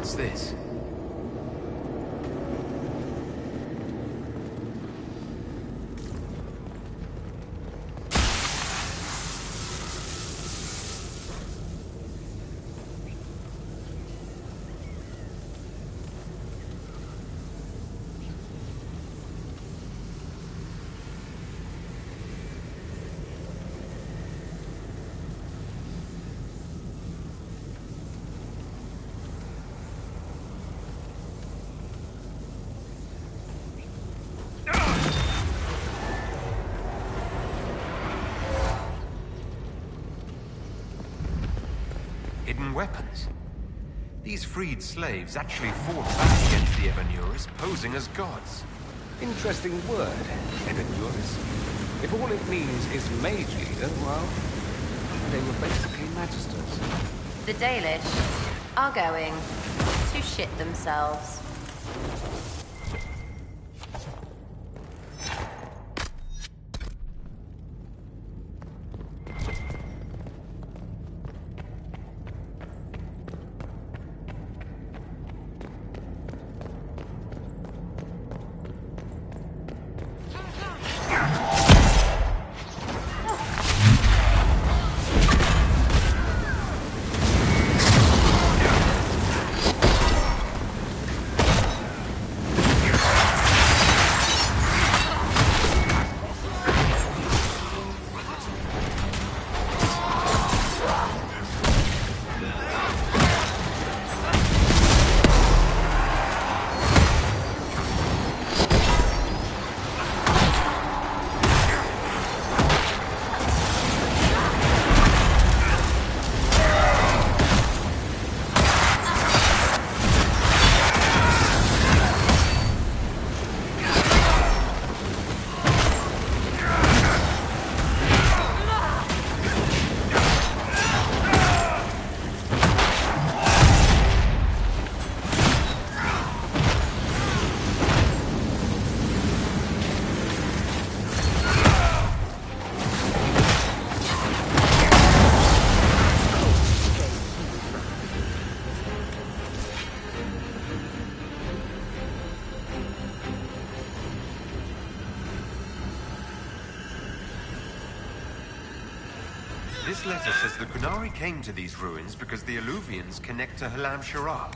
What's this? Hidden weapons. These freed slaves actually fought back against the Evanuris, posing as gods. Interesting word, Evanuris. If all it means is mage leader, well, they were basically magisters. The Dalish are going to shit themselves. This letter says the Qunari came to these ruins because the Alluvians connect to Halam Shara.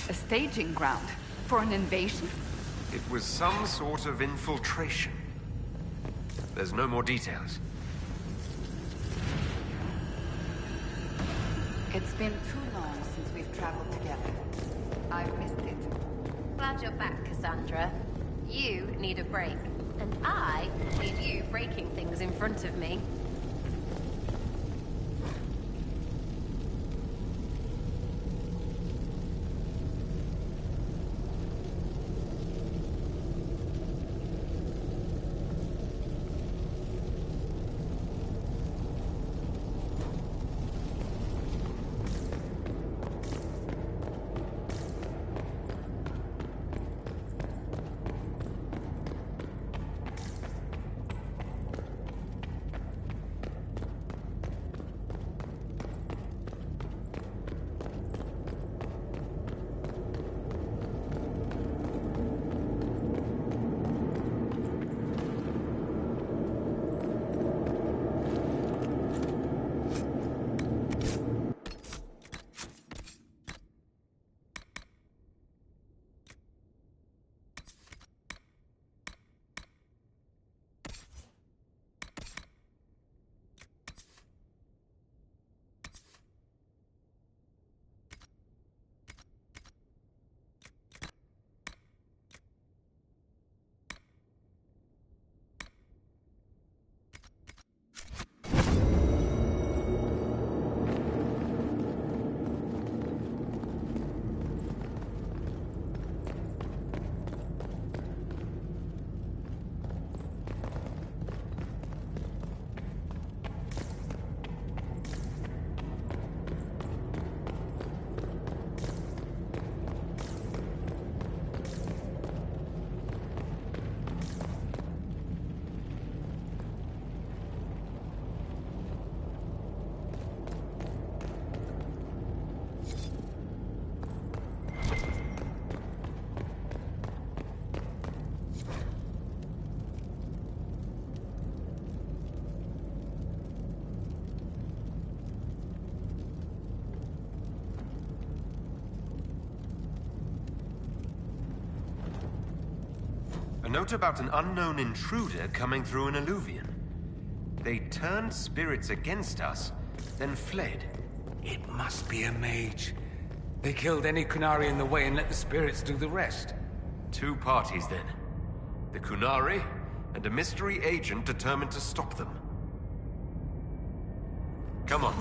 A staging ground for an invasion? It was some sort of infiltration. There's no more details. It's been too long since we've traveled together. I've missed it. Glad you're back, Cassandra. You need a break, and I need you breaking things in front of me. note about an unknown intruder coming through an alluvian. They turned spirits against us, then fled. It must be a mage. They killed any Kunari in the way and let the spirits do the rest. Two parties, then. The Kunari, and a mystery agent determined to stop them. Come on.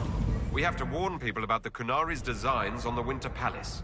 We have to warn people about the Kunari's designs on the Winter Palace.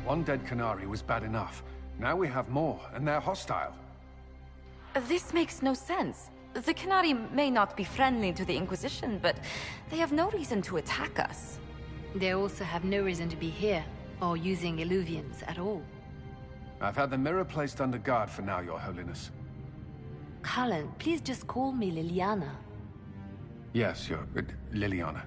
One dead Kunari was bad enough. Now we have more, and they're hostile. This makes no sense. The Kunari may not be friendly to the Inquisition, but they have no reason to attack us. They also have no reason to be here, or using Illuvians at all. I've had the mirror placed under guard for now, Your Holiness. Cullen, please just call me Liliana. Yes, Liliana.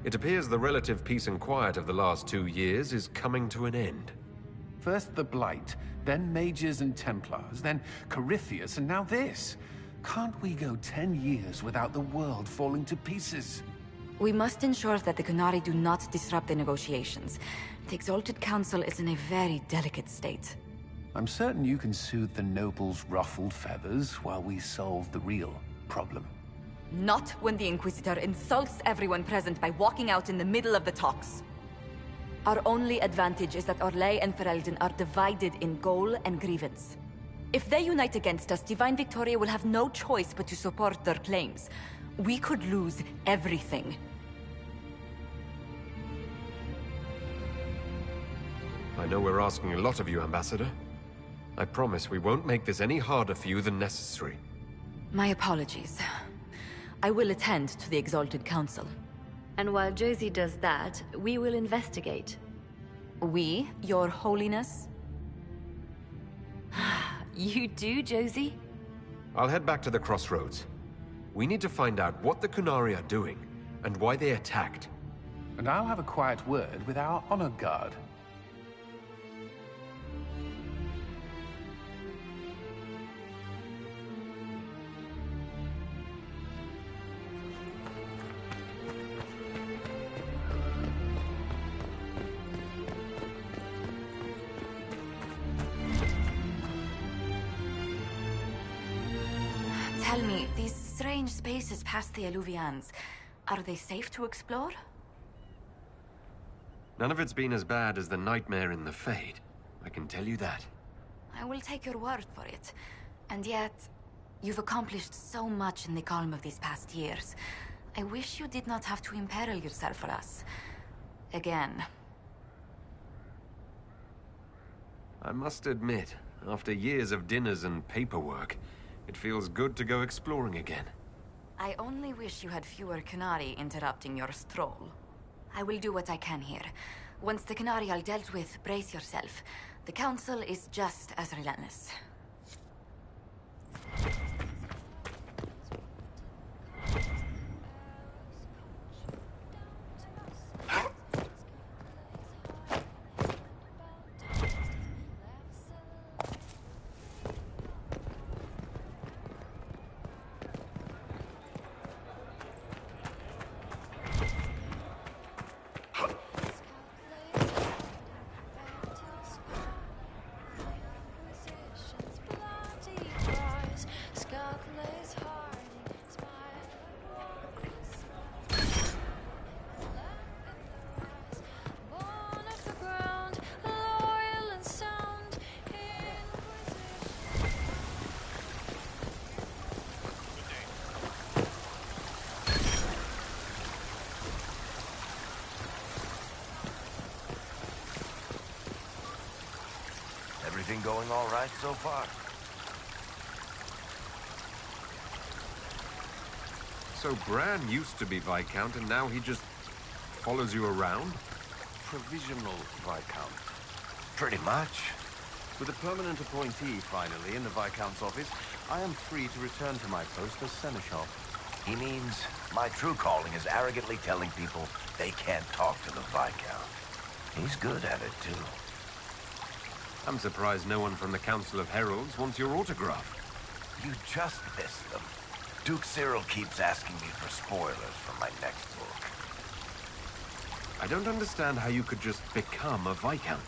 It appears the relative peace and quiet of the last 2 years is coming to an end. First the Blight, then Mages and Templars, then Corypheus, and now this. Can't we go 10 years without the world falling to pieces? We must ensure that the Kunari do not disrupt the negotiations. The Exalted Council is in a very delicate state. I'm certain you can soothe the nobles' ruffled feathers while we solve the real problem. Not when the Inquisitor insults everyone present by walking out in the middle of the talks. Our only advantage is that Orlais and Ferelden are divided in goal and grievance. If they unite against us, Divine Victoria will have no choice but to support their claims. We could lose everything. I know we're asking a lot of you, Ambassador. I promise we won't make this any harder for you than necessary. My apologies. I will attend to the Exalted Council. And while Josie does that, we will investigate. We, Your Holiness? You do, Josie? I'll head back to the crossroads. We need to find out what the Kunari are doing, and why they attacked. And I'll have a quiet word with our honor guard. Tell me, these strange spaces past the Alluvians, are they safe to explore? None of it's been as bad as the nightmare in the Fade. I can tell you that. I will take your word for it. And yet, you've accomplished so much in the calm of these past years. I wish you did not have to imperil yourself for us. Again. I must admit, after years of dinners and paperwork, it feels good to go exploring again. I only wish you had fewer Kunari interrupting your stroll. I will do what I can here. Once the Kunari are dealt with, brace yourself. The Council is just as relentless. going all right so far. So Bran used to be Viscount, and now he just follows you around? Provisional Viscount. Pretty much. With a permanent appointee, finally, in the Viscount's office, I am free to return to my post as Seneschal. He means my true calling is arrogantly telling people they can't talk to the Viscount. He's good at it, too. I'm surprised no one from the Council of Heralds wants your autograph. You just missed them. Duke Cyril keeps asking me for spoilers for my next book. I don't understand how you could just become a Viscount.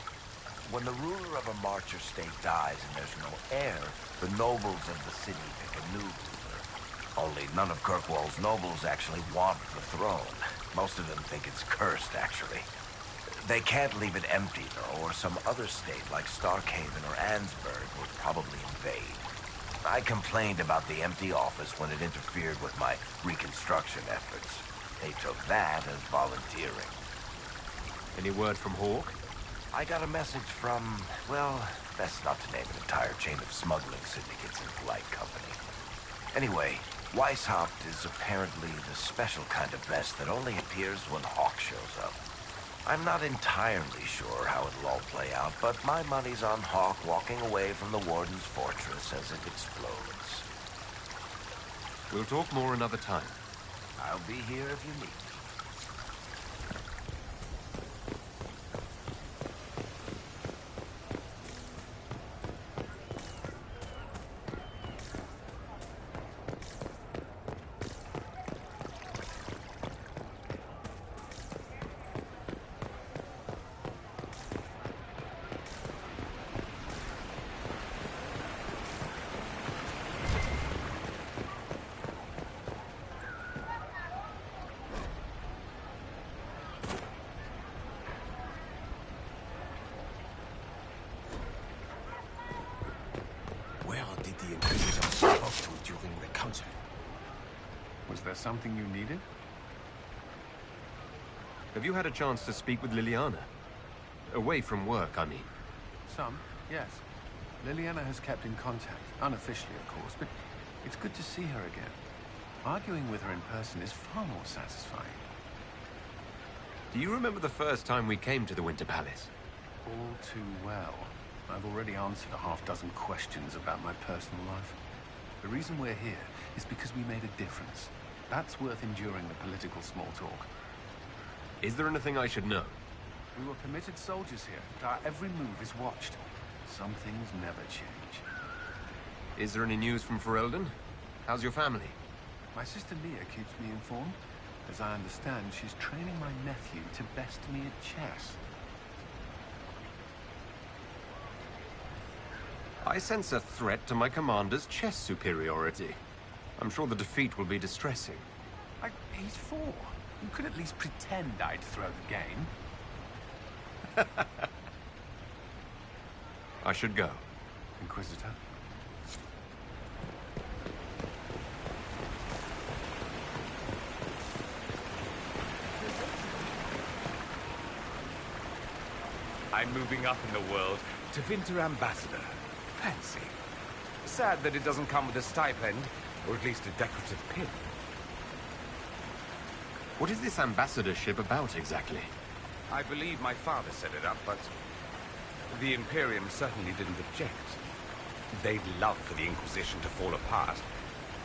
When the ruler of a Marcher state dies and there's no heir, the nobles of the city pick a new ruler. Only none of Kirkwall's nobles actually want the throne. Most of them think it's cursed, actually. They can't leave it empty, though, or some other state like Starkhaven or Ansburg would probably invade. I complained about the empty office when it interfered with my reconstruction efforts. They took that as volunteering. Any word from Hawke? I got a message from, well, best not to name an entire chain of smuggling syndicates in polite company. Anyway, Weishaupt is apparently the special kind of best that only appears when Hawke shows up. I'm not entirely sure how it'll all play out, but my money's on Hawke walking away from the Warden's fortress as it explodes. We'll talk more another time. I'll be here if you need me. Was there something you needed? Have you had a chance to speak with Liliana? Away from work, I mean. Some, yes. Liliana has kept in contact, unofficially of course, but it's good to see her again. Arguing with her in person is far more satisfying. Do you remember the first time we came to the Winter Palace? All too well. I've already answered a half-dozen questions about my personal life. The reason we're here is because we made a difference. That's worth enduring the political small talk. Is there anything I should know? We were permitted soldiers here, but our every move is watched. Some things never change. Is there any news from Ferelden? How's your family? My sister Mia keeps me informed. As I understand, she's training my nephew to best me at chess. I sense a threat to my commander's chess superiority. I'm sure the defeat will be distressing. He's 4. You could at least pretend I'd throw the game. I should go. Inquisitor? I'm moving up in the world to Winter Ambassador. Fancy. Sad that it doesn't come with a stipend, or at least a decorative pin. What is this ambassadorship about, exactly? I believe my father set it up, but the Imperium certainly didn't object. They'd love for the Inquisition to fall apart,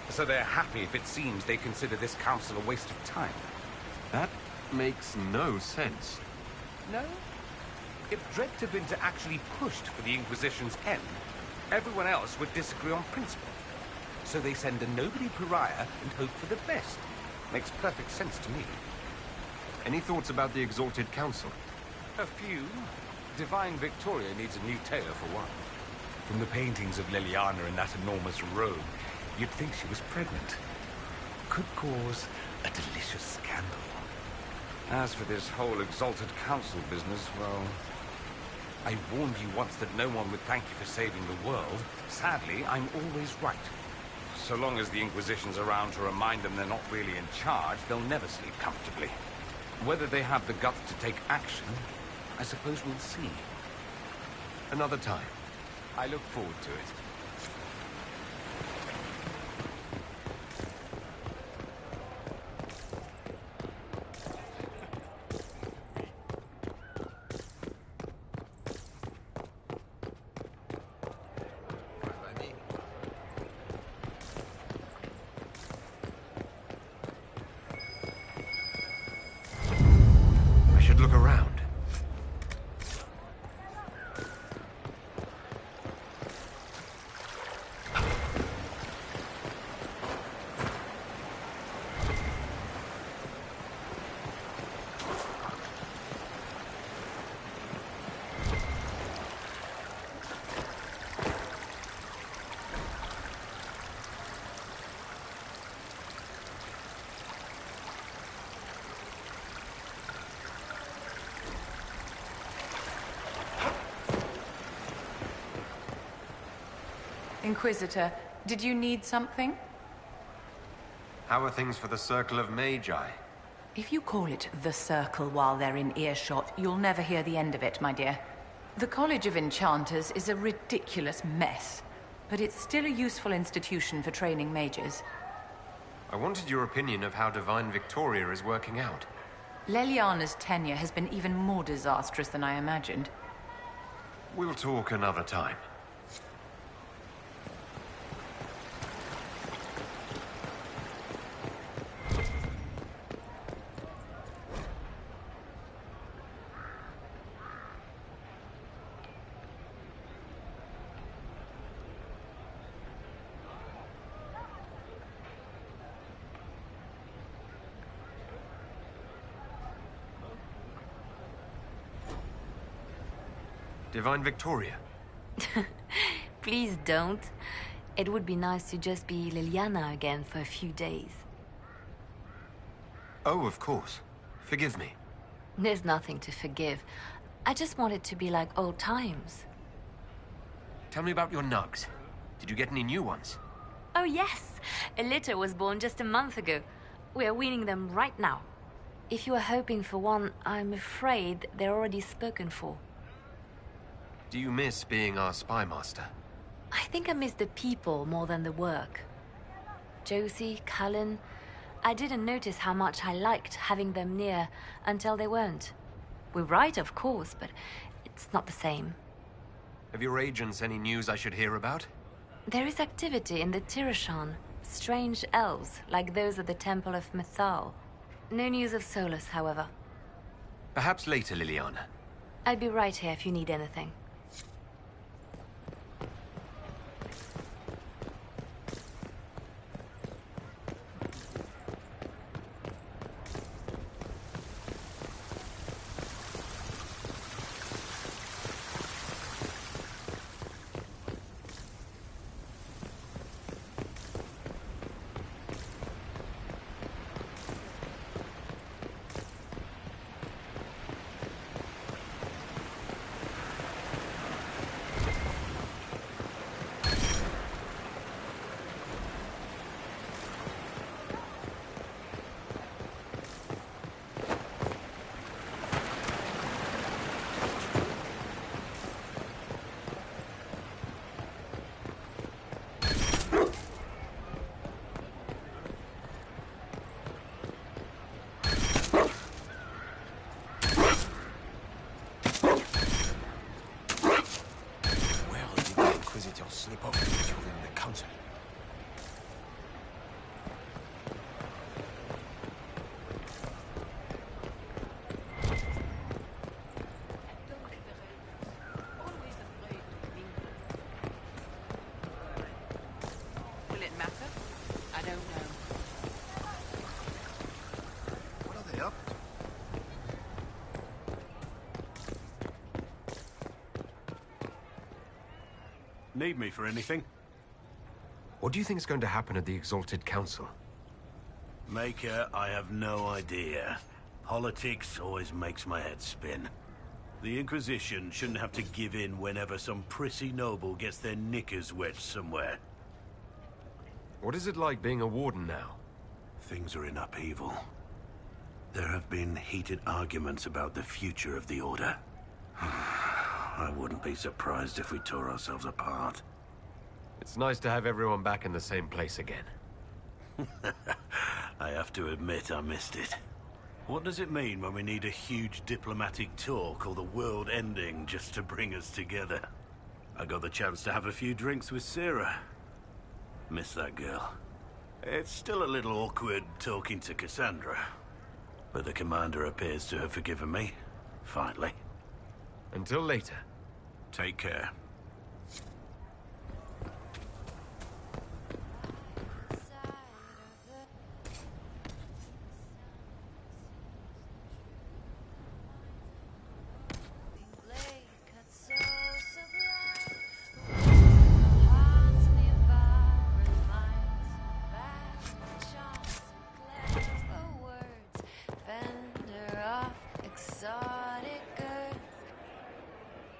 so they're happy if it seems they consider this council a waste of time. That makes no sense. No? If Dread to Winter actually pushed for the Inquisition's end, everyone else would disagree on principle. So they send a nobody pariah and hope for the best. Makes perfect sense to me. Any thoughts about the Exalted Council? A few. Divine Victoria needs a new tailor for one. From the paintings of Liliana in that enormous robe, you'd think she was pregnant. Could cause a delicious scandal. As for this whole Exalted Council business, well, I warned you once that no one would thank you for saving the world. Sadly, I'm always right. So long as the Inquisition's around to remind them they're not really in charge, they'll never sleep comfortably. Whether they have the guts to take action, I suppose we'll see. Another time. I look forward to it. I should look around. Inquisitor, did you need something? How are things for the Circle of Magi? If you call it the Circle while they're in earshot, you'll never hear the end of it, my dear. The College of Enchanters is a ridiculous mess, but it's still a useful institution for training mages. I wanted your opinion of how Divine Victoria is working out. Leliana's tenure has been even more disastrous than I imagined. We'll talk another time. Divine Victoria. Please don't. It would be nice to just be Liliana again for a few days. Oh, of course. Forgive me. There's nothing to forgive. I just want it to be like old times. Tell me about your nugs. Did you get any new ones? Oh yes! A litter was born just a month ago. We are weaning them right now. If you are hoping for one, I'm afraid they're already spoken for. Do you miss being our spy master? I think I miss the people more than the work. Josie, Cullen, I didn't notice how much I liked having them near until they weren't. We're right, of course, but it's not the same. Have your agents any news I should hear about? There is activity in the Tirashan. Strange elves, like those at the Temple of Mythal. No news of Solus, however. Perhaps later, Liliana. I'll be right here if you need anything. Slip off during the council. Will it matter? I don't know. What are they up to? Need me for anything? What do you think is going to happen at the Exalted Council? Maker, I have no idea. Politics always makes my head spin. The Inquisition shouldn't have to give in whenever some prissy noble gets their knickers wedged somewhere. What is it like being a warden now? Things are in upheaval. There have been heated arguments about the future of the Order. I wouldn't be surprised if we tore ourselves apart. It's nice to have everyone back in the same place again. I have to admit I missed it. What does it mean when we need a huge diplomatic talk or the world ending just to bring us together? I got the chance to have a few drinks with Sarah. Miss that girl. It's still a little awkward talking to Cassandra, but the commander appears to have forgiven me, finally. Until later. Take care.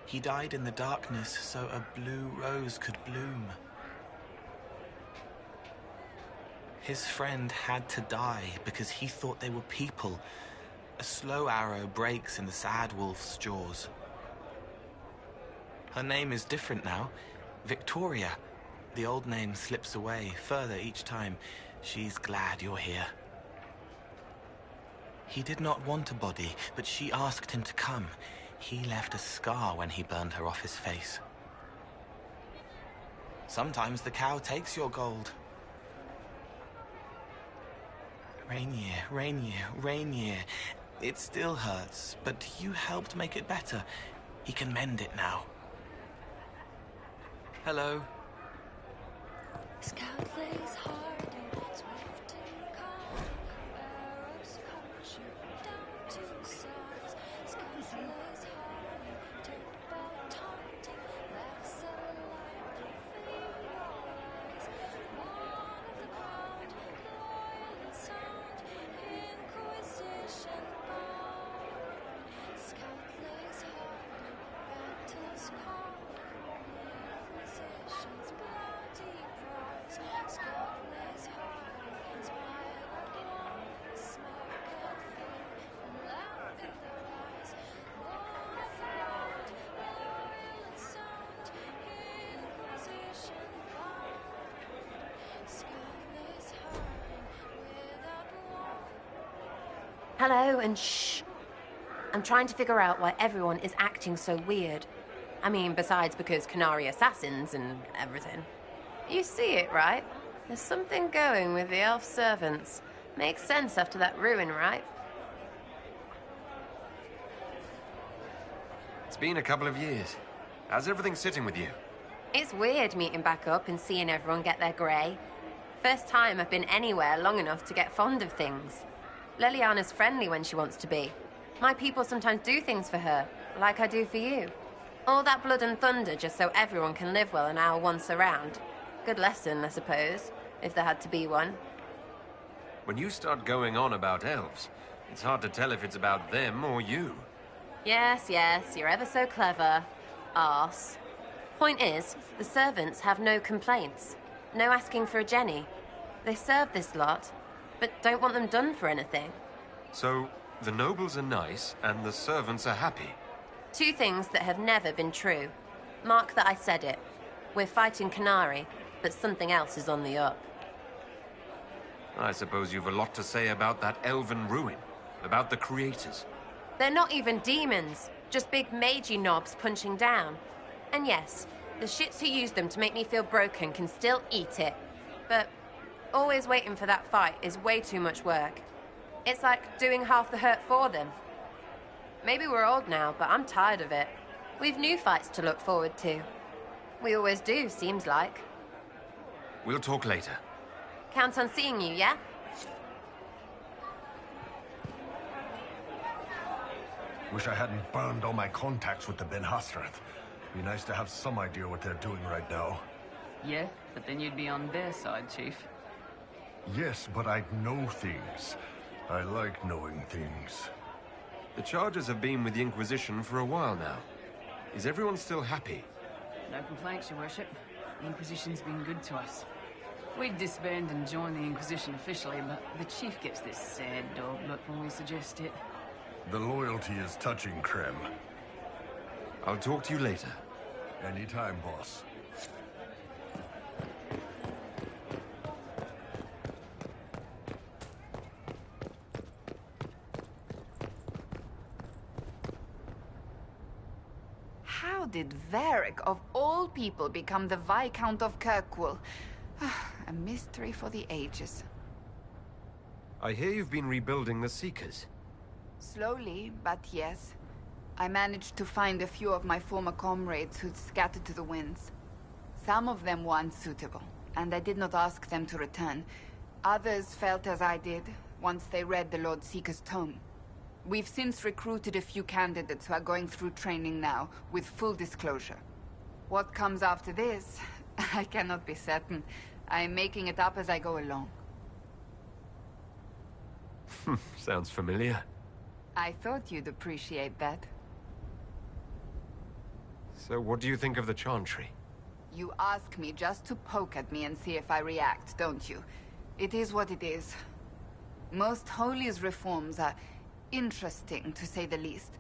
He died in the darkness so a blue rose could bloom. His friend had to die because he thought they were people. A slow arrow breaks in the sad wolf's jaws. Her name is different now. Victoria. The old name slips away further each time. She's glad you're here. He did not want a body, but she asked him to come. He left a scar when he burned her off his face. Sometimes the cow takes your gold. Rainier, Rainier, Rainier. It still hurts, but you helped make it better. He can mend it now. Hello. Scout lays hard and swift and calm. Arrows cut you down to size. Scout lays hard and talk about taunting. Laughs alive through feeble eyes. One of the crowd, loyal and sound. Inquisition bound. Scout lays hard and battles calm. Inquisition's bloody prize. Scout lays hard, smile and warm, smirk and fear, and laugh in their eyes. One of the crowd, loyal and sound, Inquisition bound. Scout lays hard, without warning. Hello, and shh. I'm trying to figure out why everyone is acting so weird. I mean, besides because Canary assassins and everything. You see it, right? There's something going with the elf servants. Makes sense after that ruin, right? It's been a couple of years. How's everything sitting with you? It's weird meeting back up and seeing everyone get their grey. First time I've been anywhere long enough to get fond of things. Leliana's friendly when she wants to be. My people sometimes do things for her, like I do for you. All that blood and thunder just so everyone can live well an hour once around. Good lesson, I suppose, if there had to be one. When you start going on about elves, it's hard to tell if it's about them or you. Yes, you're ever so clever. Arse. Point is, the servants have no complaints. No asking for a Jenny. They serve this lot, but don't want them done for anything. So, the nobles are nice, and the servants are happy. Two things that have never been true. Mark that I said it. We're fighting Canary, but something else is on the up. I suppose you've a lot to say about that elven ruin, about the creators. They're not even demons, just big magey knobs punching down. And yes, the shits who use them to make me feel broken can still eat it. But always waiting for that fight is way too much work. It's like doing half the hurt for them. Maybe we're old now, but I'm tired of it. We've new fights to look forward to. We always do, seems like. We'll talk later. Count on seeing you, yeah? Wish I hadn't burned all my contacts with the Ben Hasrath. Be nice to have some idea what they're doing right now. Yeah, but then you'd be on their side, Chief. Yes, but I'd know things. I like knowing things. The Chargers have been with the Inquisition for a while now. Is everyone still happy? No complaints, Your Worship. The Inquisition's been good to us. We'd disband and join the Inquisition officially, but the Chief gets this sad dog look when we suggest it. The loyalty is touching, Krem. I'll talk to you later. Anytime, boss. How did Varric, of all people, become the Viscount of Kirkwall? A mystery for the ages. I hear you've been rebuilding the Seekers. Slowly, but yes. I managed to find a few of my former comrades who'd scattered to the winds. Some of them were unsuitable, and I did not ask them to return. Others felt as I did, once they read the Lord Seeker's tome. We've since recruited a few candidates who are going through training now, with full disclosure. What comes after this, I cannot be certain. I am making it up as I go along. Sounds familiar. I thought you'd appreciate that. So what do you think of the Chantry? You ask me just to poke at me and see if I react, don't you? It is what it is. Most Holy's reforms are interesting, to say the least.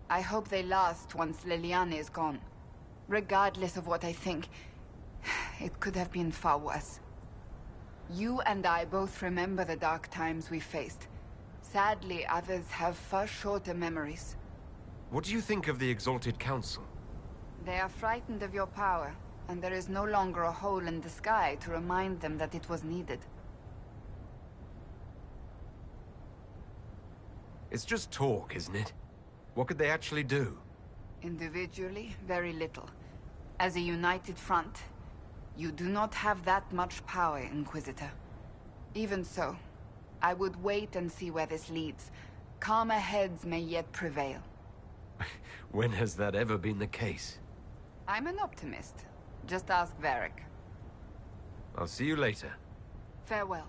I hope they last once Leliane is gone. Regardless of what I think, it could have been far worse. You and I both remember the dark times we faced. Sadly, others have far shorter memories. What do you think of the Exalted Council? They are frightened of your power, and there is no longer a hole in the sky to remind them that it was needed. It's just talk, isn't it? What could they actually do? Individually, very little. As a united front, you do not have that much power, Inquisitor. Even so, I would wait and see where this leads. Calmer heads may yet prevail. When has that ever been the case? I'm an optimist. Just ask Varric. I'll see you later. Farewell.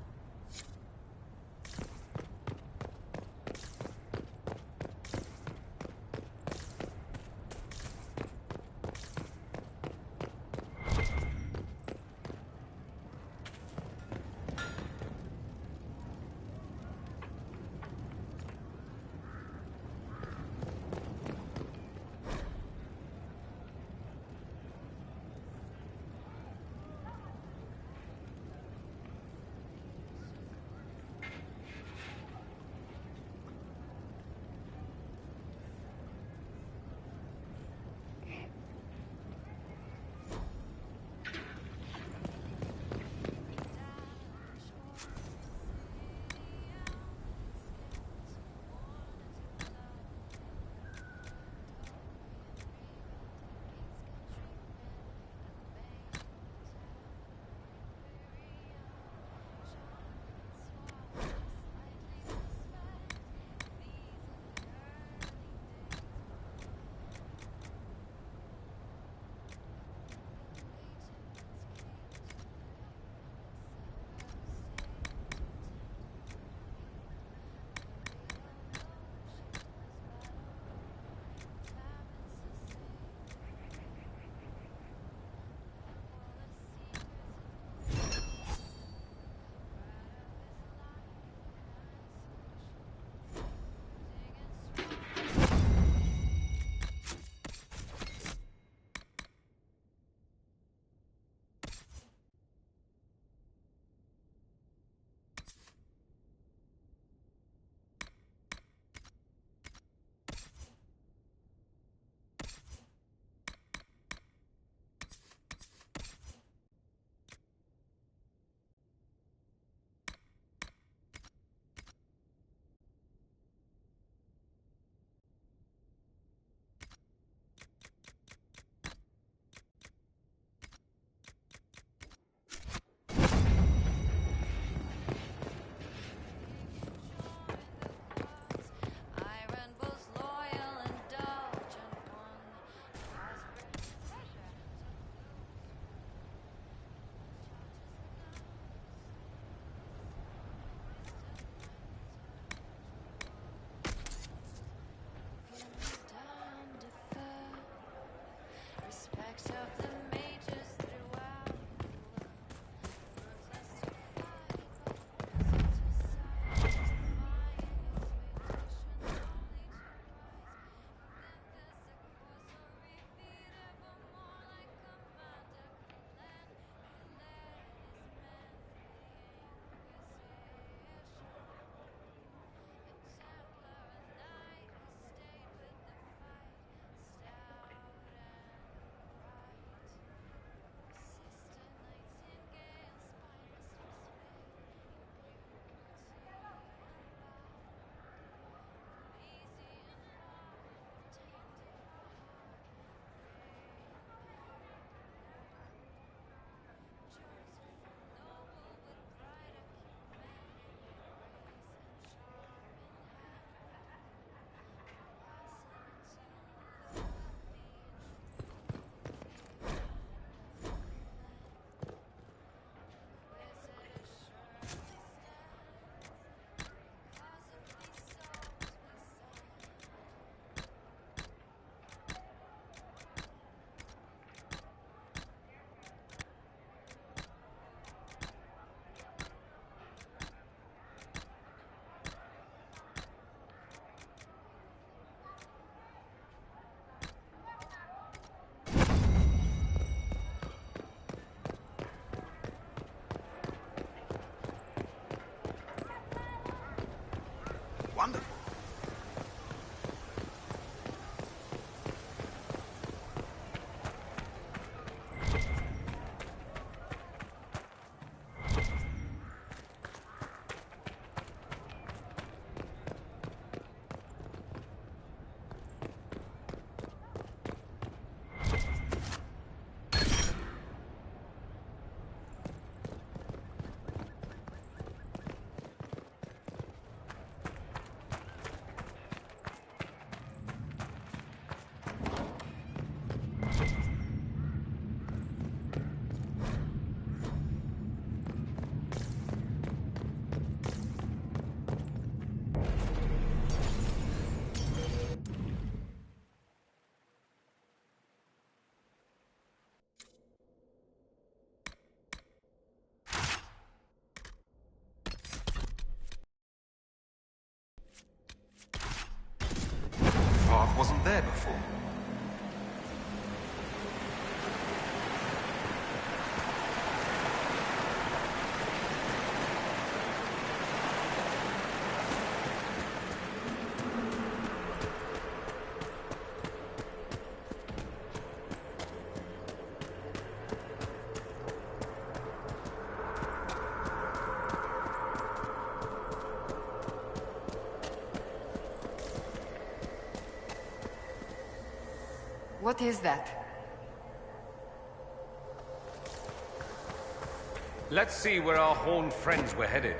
path wasn't there before. What is that? Let's see where our horned friends were headed.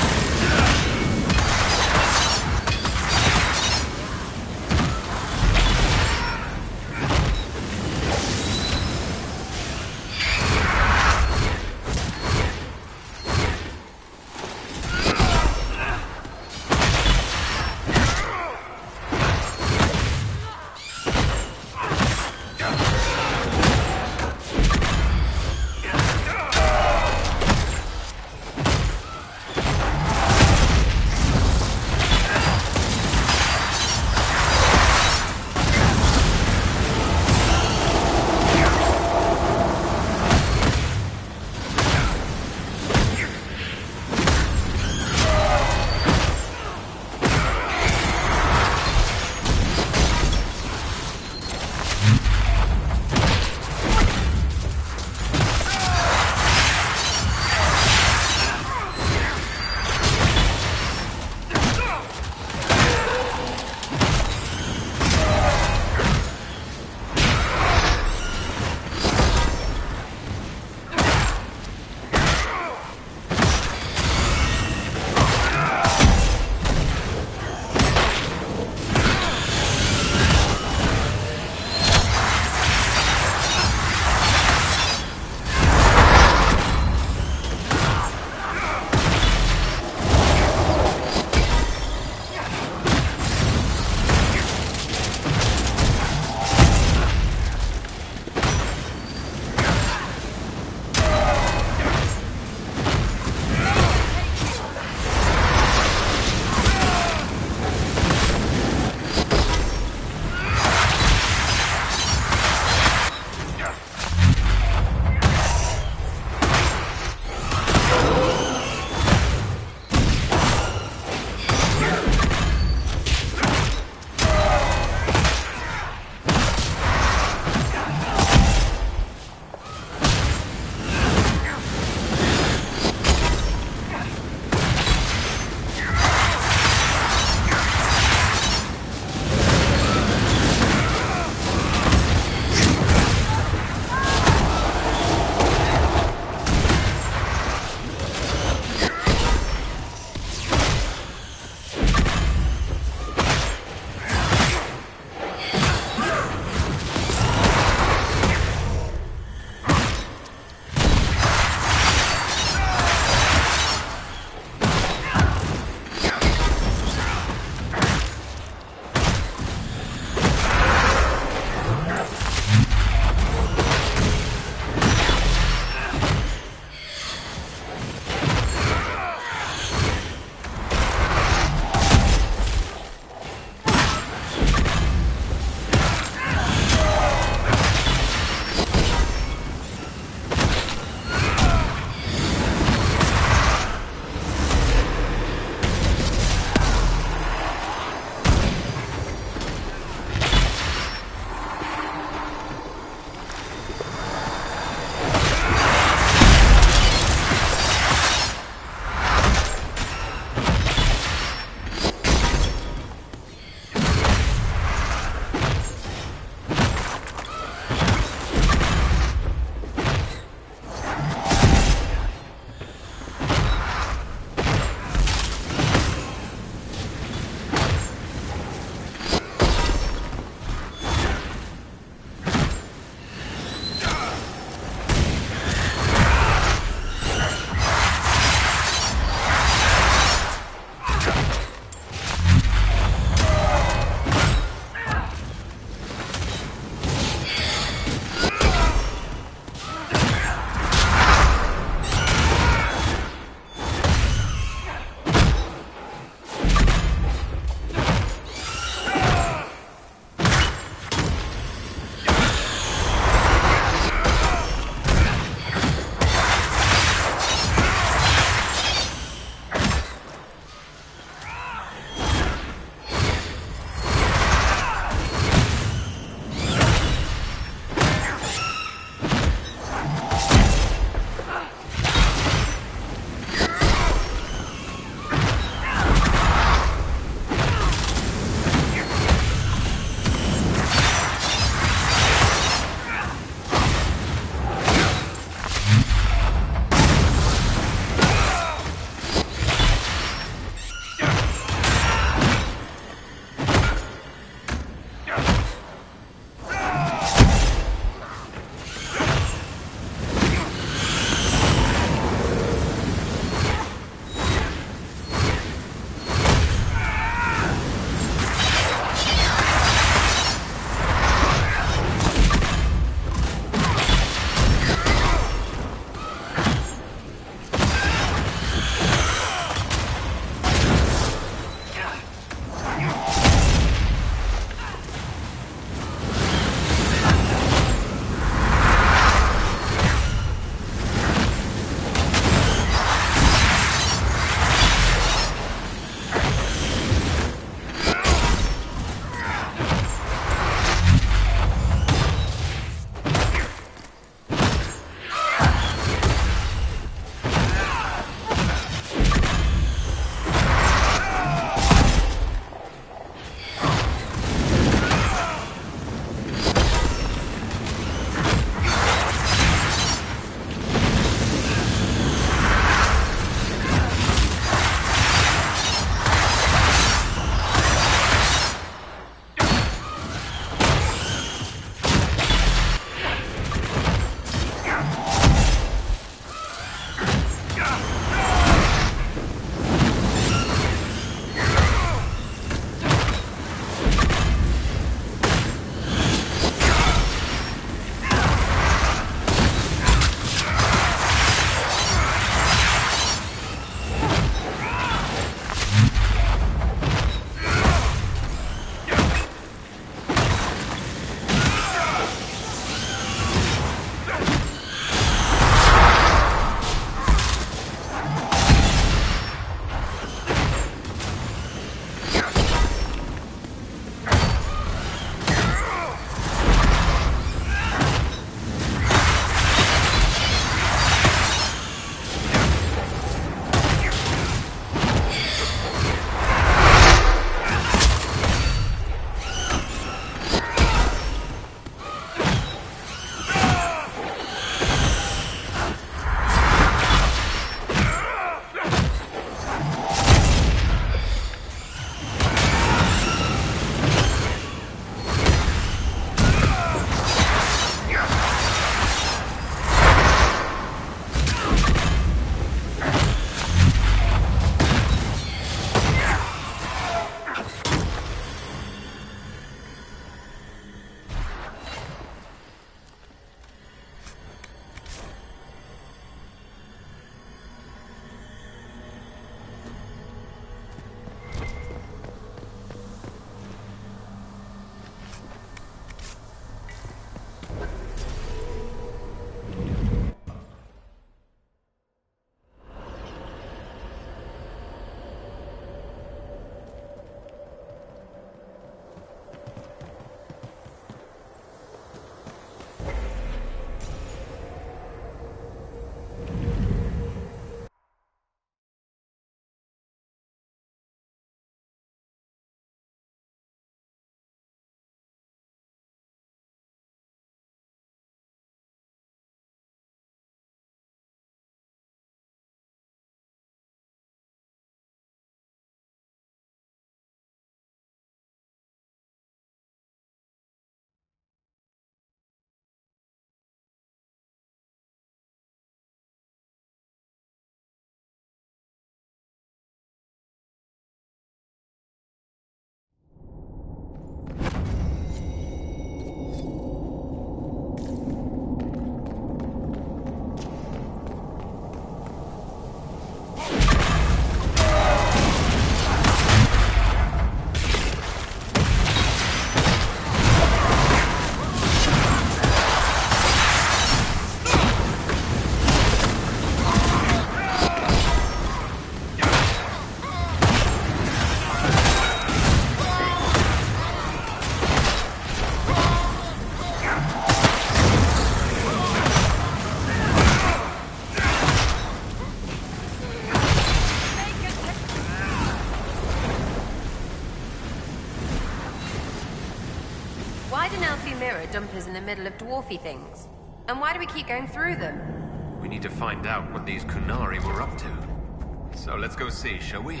dumpers in the middle of dwarfy things? And why do we keep going through them? We need to find out what these Kunari were up to. So let's go see, shall we?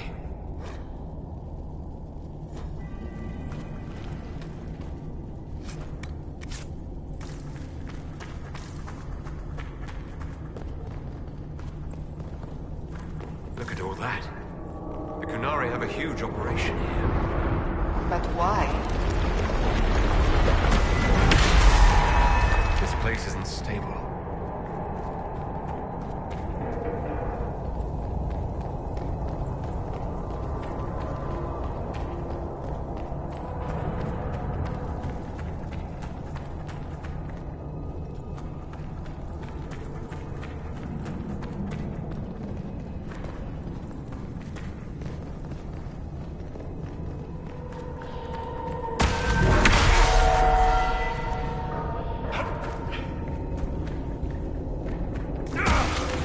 Look at all that. The Kunari have a huge operation here. But why? This place isn't stable.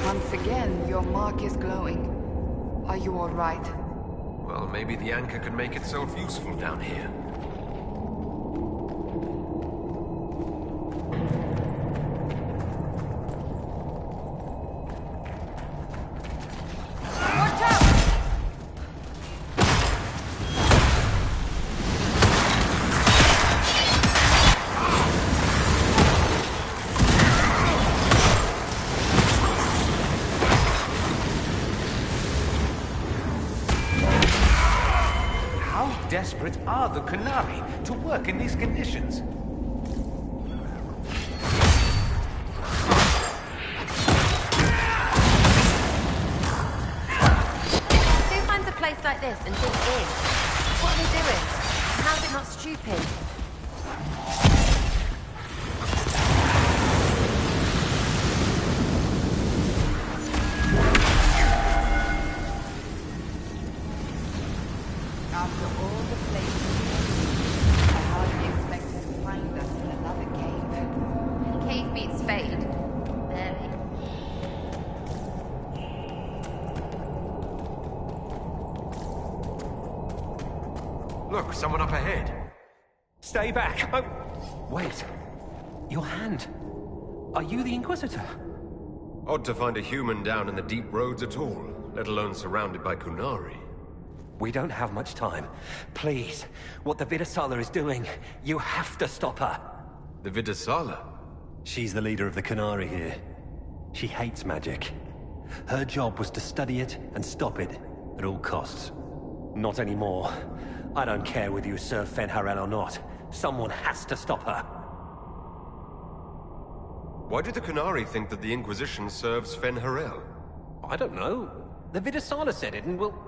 Once again, your mark is glowing. Are you all right? Well, maybe the anchor could make itself useful down here. Desperate are the Kunari to work in these conditions? Who finds a place like this and digs in? What are they doing? How's it not stupid? After all the places, I hardly expected to find us in another cave. Cave beats fade. Barely. Look, someone up ahead. Stay back! Oh, wait. Your hand. Are you the Inquisitor? Odd to find a human down in the deep roads at all, let alone surrounded by Kunari. We don't have much time. Please, what the Vidasala is doing, you have to stop her. The Vidasala? She's the leader of the Kunari here. She hates magic. Her job was to study it and stop it at all costs. Not anymore. I don't care whether you serve Fen'Harel or not. Someone has to stop her. Why do the Kunari think that the Inquisition serves Fen'Harel? I don't know. The Vidasala said it, and well...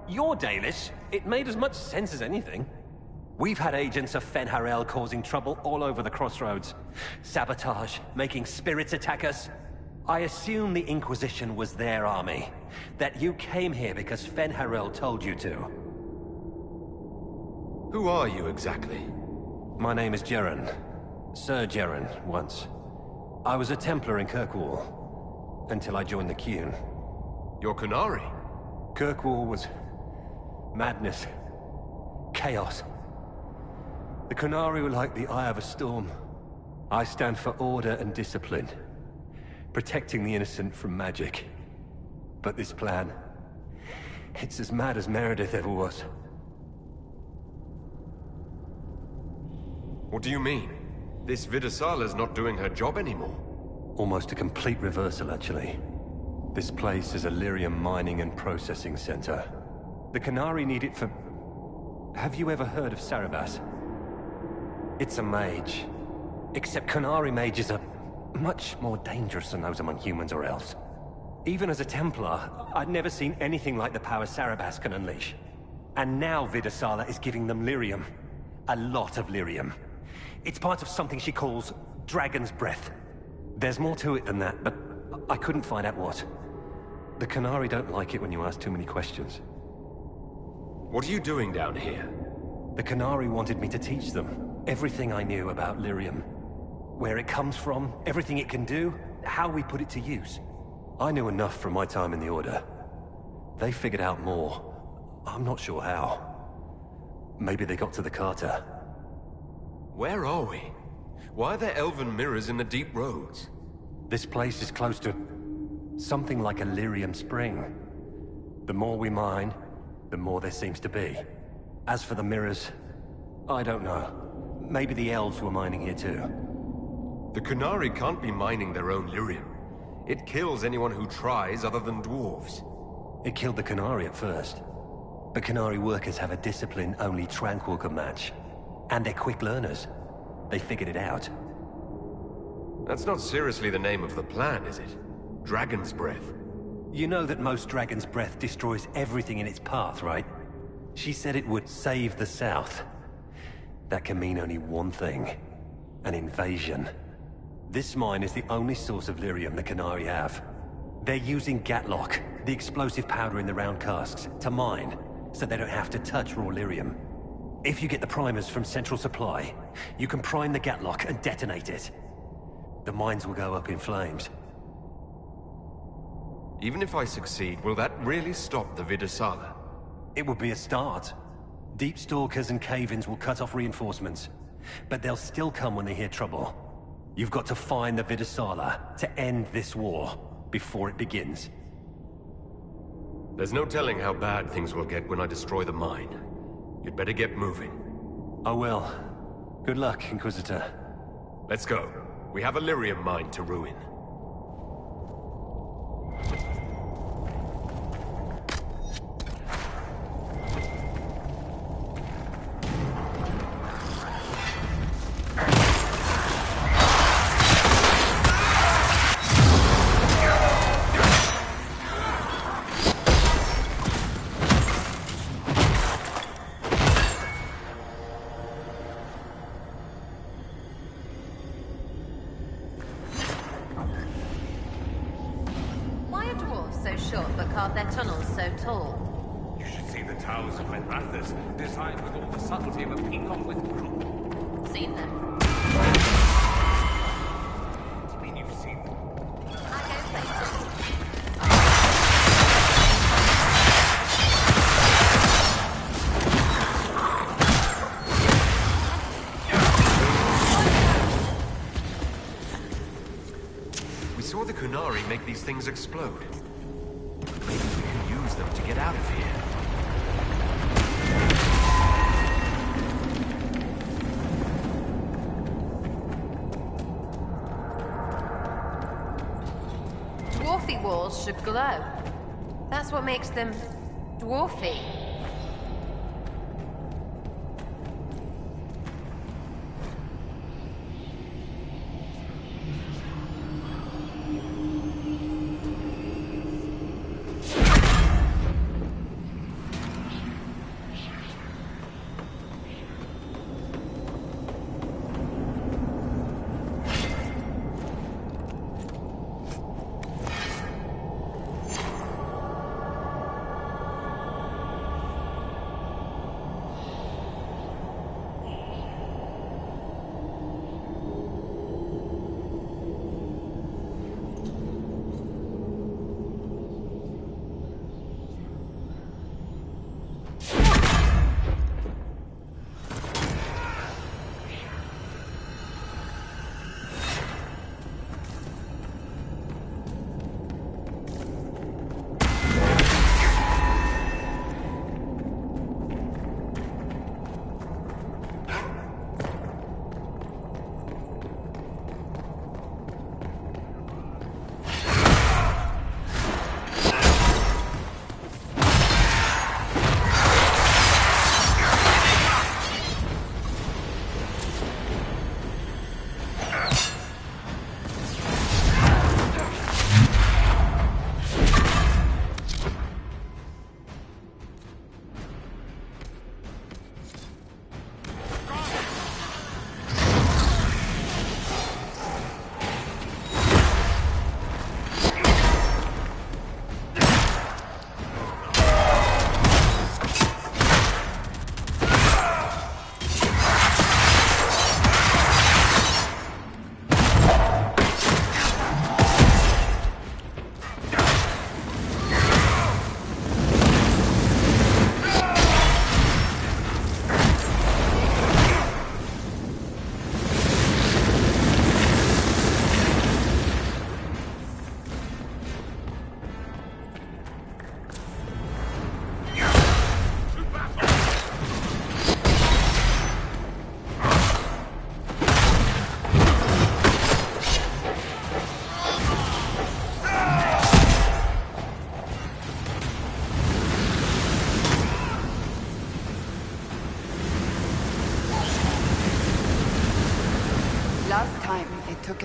You're Dalish. It made as much sense as anything. We've had agents of Fen'Harel causing trouble all over the crossroads. Sabotage, making spirits attack us. I assume the Inquisition was their army. That you came here because Fen'Harel told you to. Who are you exactly? My name is Jeren. Sir Jeren, once. I was a Templar in Kirkwall. Until I joined the Qun. You're Kunari? Kirkwall was... madness. Chaos. The Kunari were like the eye of a storm. I stand for order and discipline. Protecting the innocent from magic. But this plan... it's as mad as Meredith ever was. What do you mean? This Vidasala's not doing her job anymore. Almost a complete reversal, actually. This place is a lyrium mining and processing center. The Kunari need it for... Have you ever heard of Sarabas? It's a mage. Except Kunari mages are much more dangerous than those among humans or elves. Even as a Templar, I'd never seen anything like the power Sarabas can unleash. And now Vidasala is giving them lyrium. A lot of lyrium. It's part of something she calls Dragon's Breath. There's more to it than that, but I couldn't find out what. The Kunari don't like it when you ask too many questions. What are you doing down here? The Kunari wanted me to teach them everything I knew about lyrium. Where it comes from, everything it can do, how we put it to use. I knew enough from my time in the Order. They figured out more. I'm not sure how. Maybe they got to the Carter. Where are we? Why are there elven mirrors in the deep roads? This place is close to something like a lyrium spring. The more we mine, the more there seems to be. As for the mirrors, I don't know. Maybe the elves were mining here too. The Qunari can't be mining their own lyrium. It kills anyone who tries other than dwarves. It killed the Qunari at first. But Qunari workers have a discipline only Tranquil can match. And they're quick learners. They figured it out. That's not seriously the name of the plan, is it? Dragon's Breath. You know that most Dragon's Breath destroys everything in its path, right? She said it would save the South. That can mean only one thing. An invasion. This mine is the only source of lyrium the Qunari have. They're using Gatlock, the explosive powder in the round casks, to mine, so they don't have to touch raw lyrium. If you get the primers from Central Supply, you can prime the Gatlock and detonate it. The mines will go up in flames. Even if I succeed, will that really stop the Vidasala? It would be a start. Deep Stalkers and Cave-ins will cut off reinforcements, but they'll still come when they hear trouble. You've got to find the Vidasala to end this war before it begins. There's no telling how bad things will get when I destroy the mine. You'd better get moving. I will. Good luck, Inquisitor. Let's go. We have a lyrium mine to ruin. Their tunnels so tall. You should see the towers of Menrathas, designed with all the subtlety of a peacock with croup. Seen them. What do you mean you've seen them? I go places. We saw the Qunari make these things explode. Maybe we can use them to get out of here. Dwarfy walls should glow. That's what makes them dwarfy.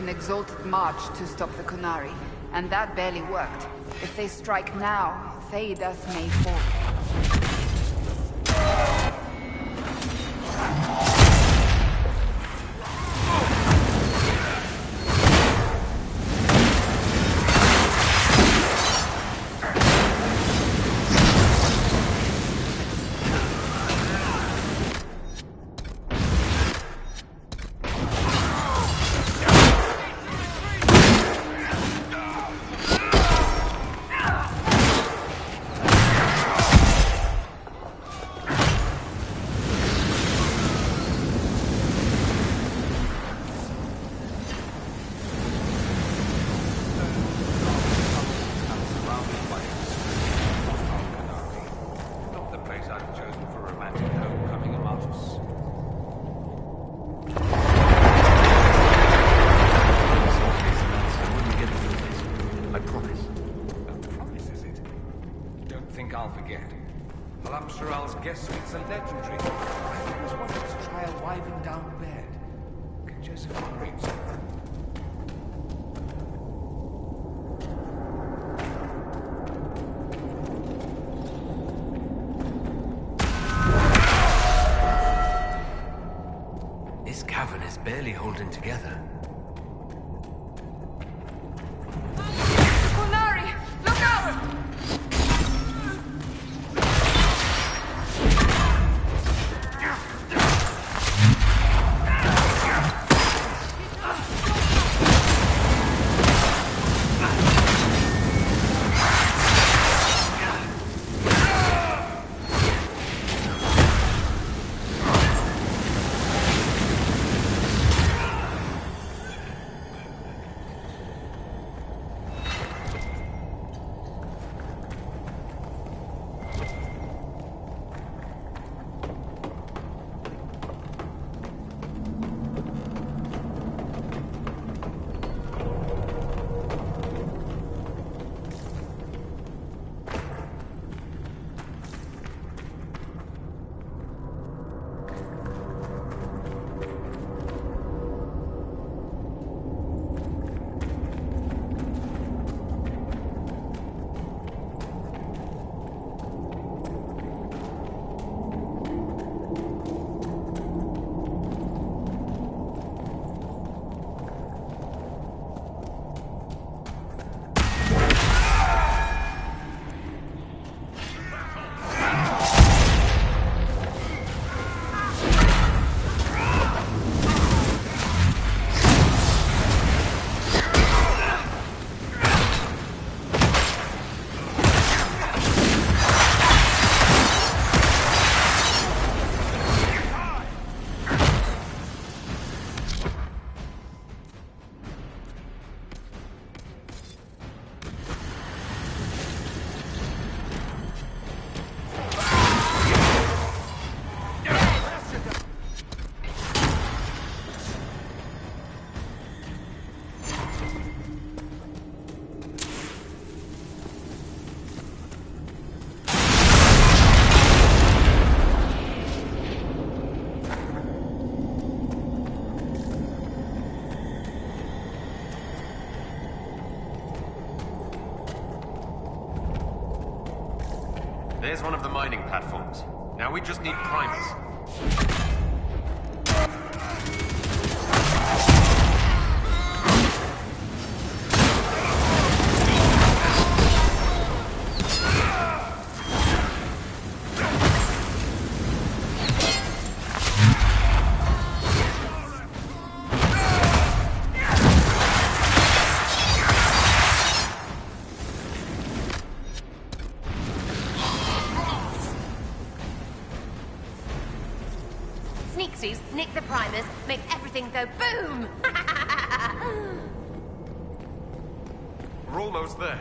an Exalted march to stop the Kunari, and that barely worked. If they strike now, Theidas may fall. Guess it's a legendary. I always wanted to try a wiving down bed. Can Josephine read something? This cavern is barely holding together. Kunari! Look out! There's one of the mining platforms. Now we just need primers. Nick the primers, make everything go boom! We're almost there.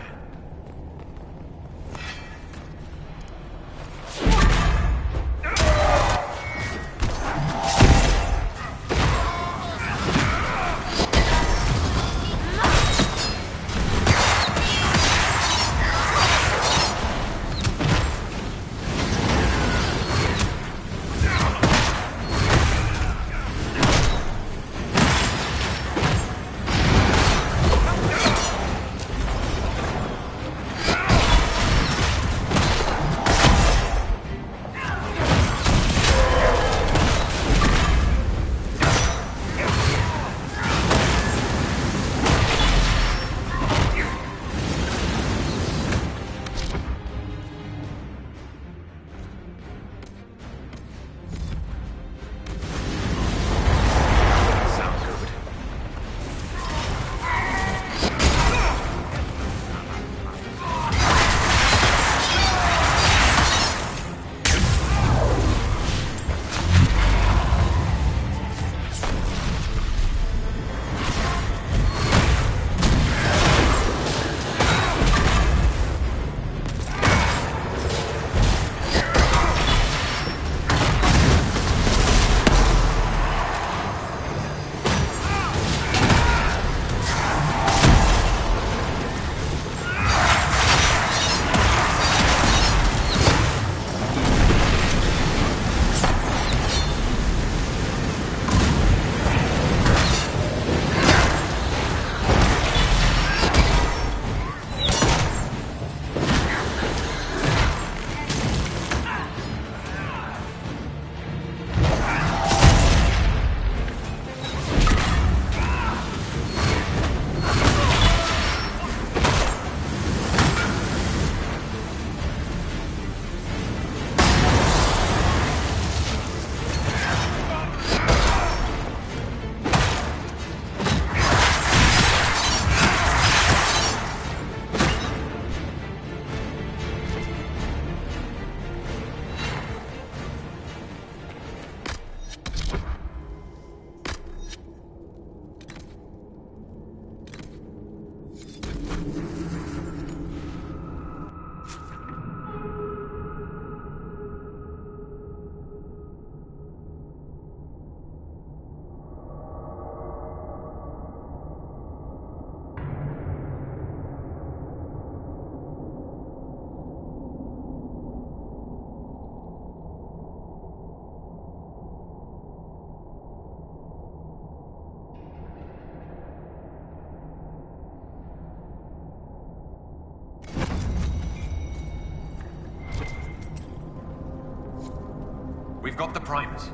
We've got the primers.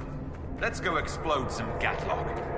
Let's go explode some Gatlock.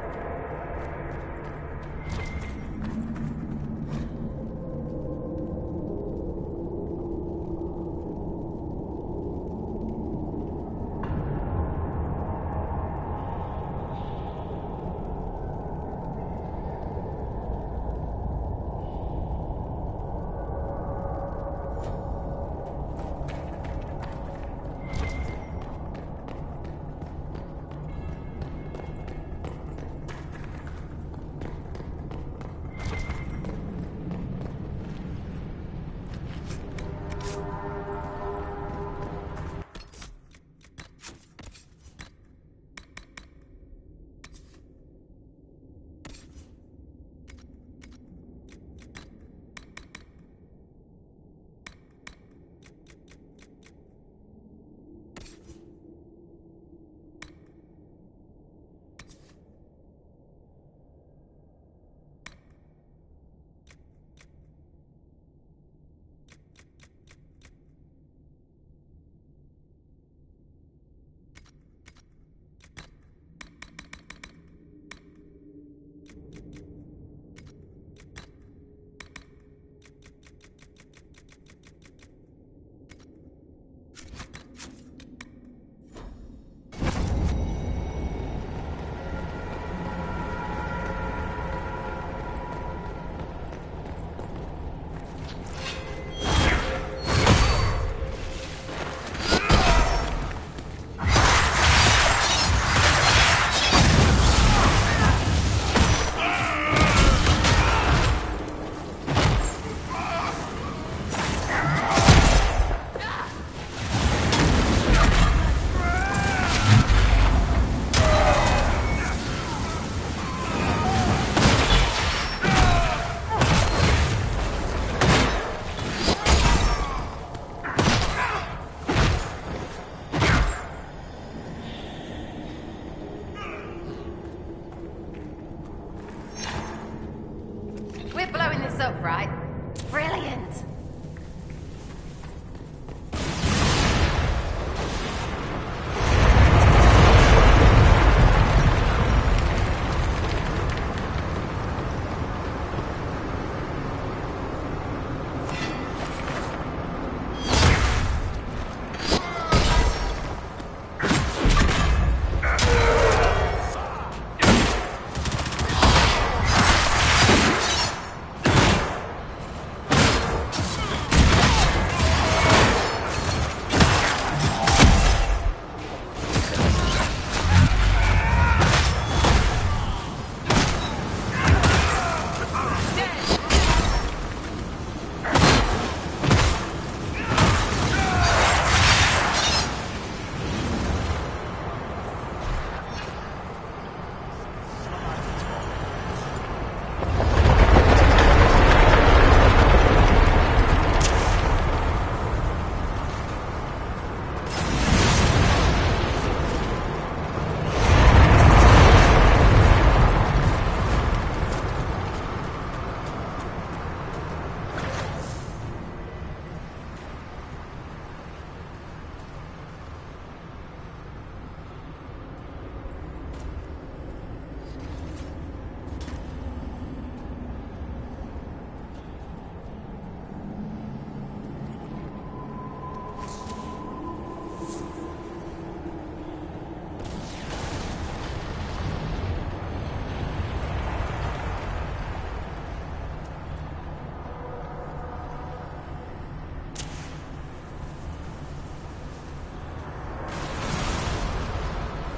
up, right? Brilliant!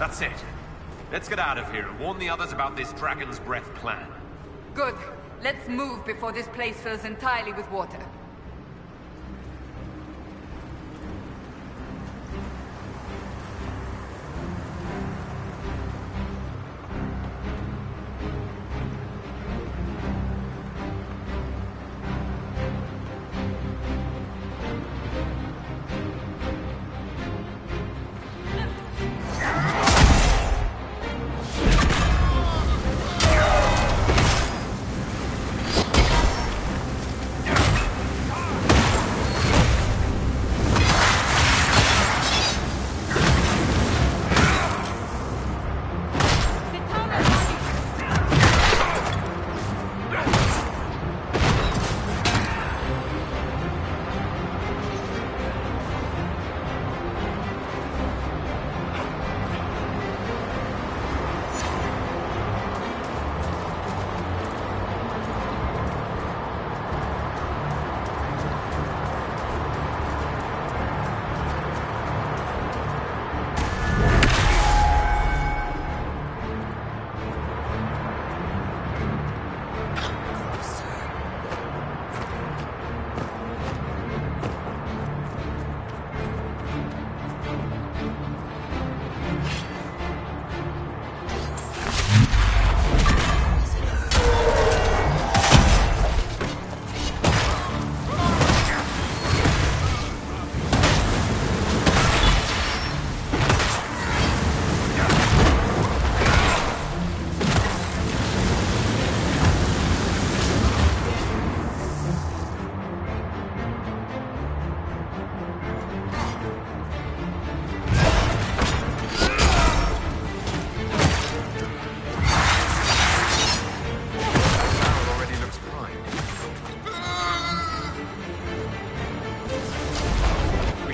That's it. Let's get out of here and warn the others about this Dragon's Breath plan. Good. Let's move before this place fills entirely with water.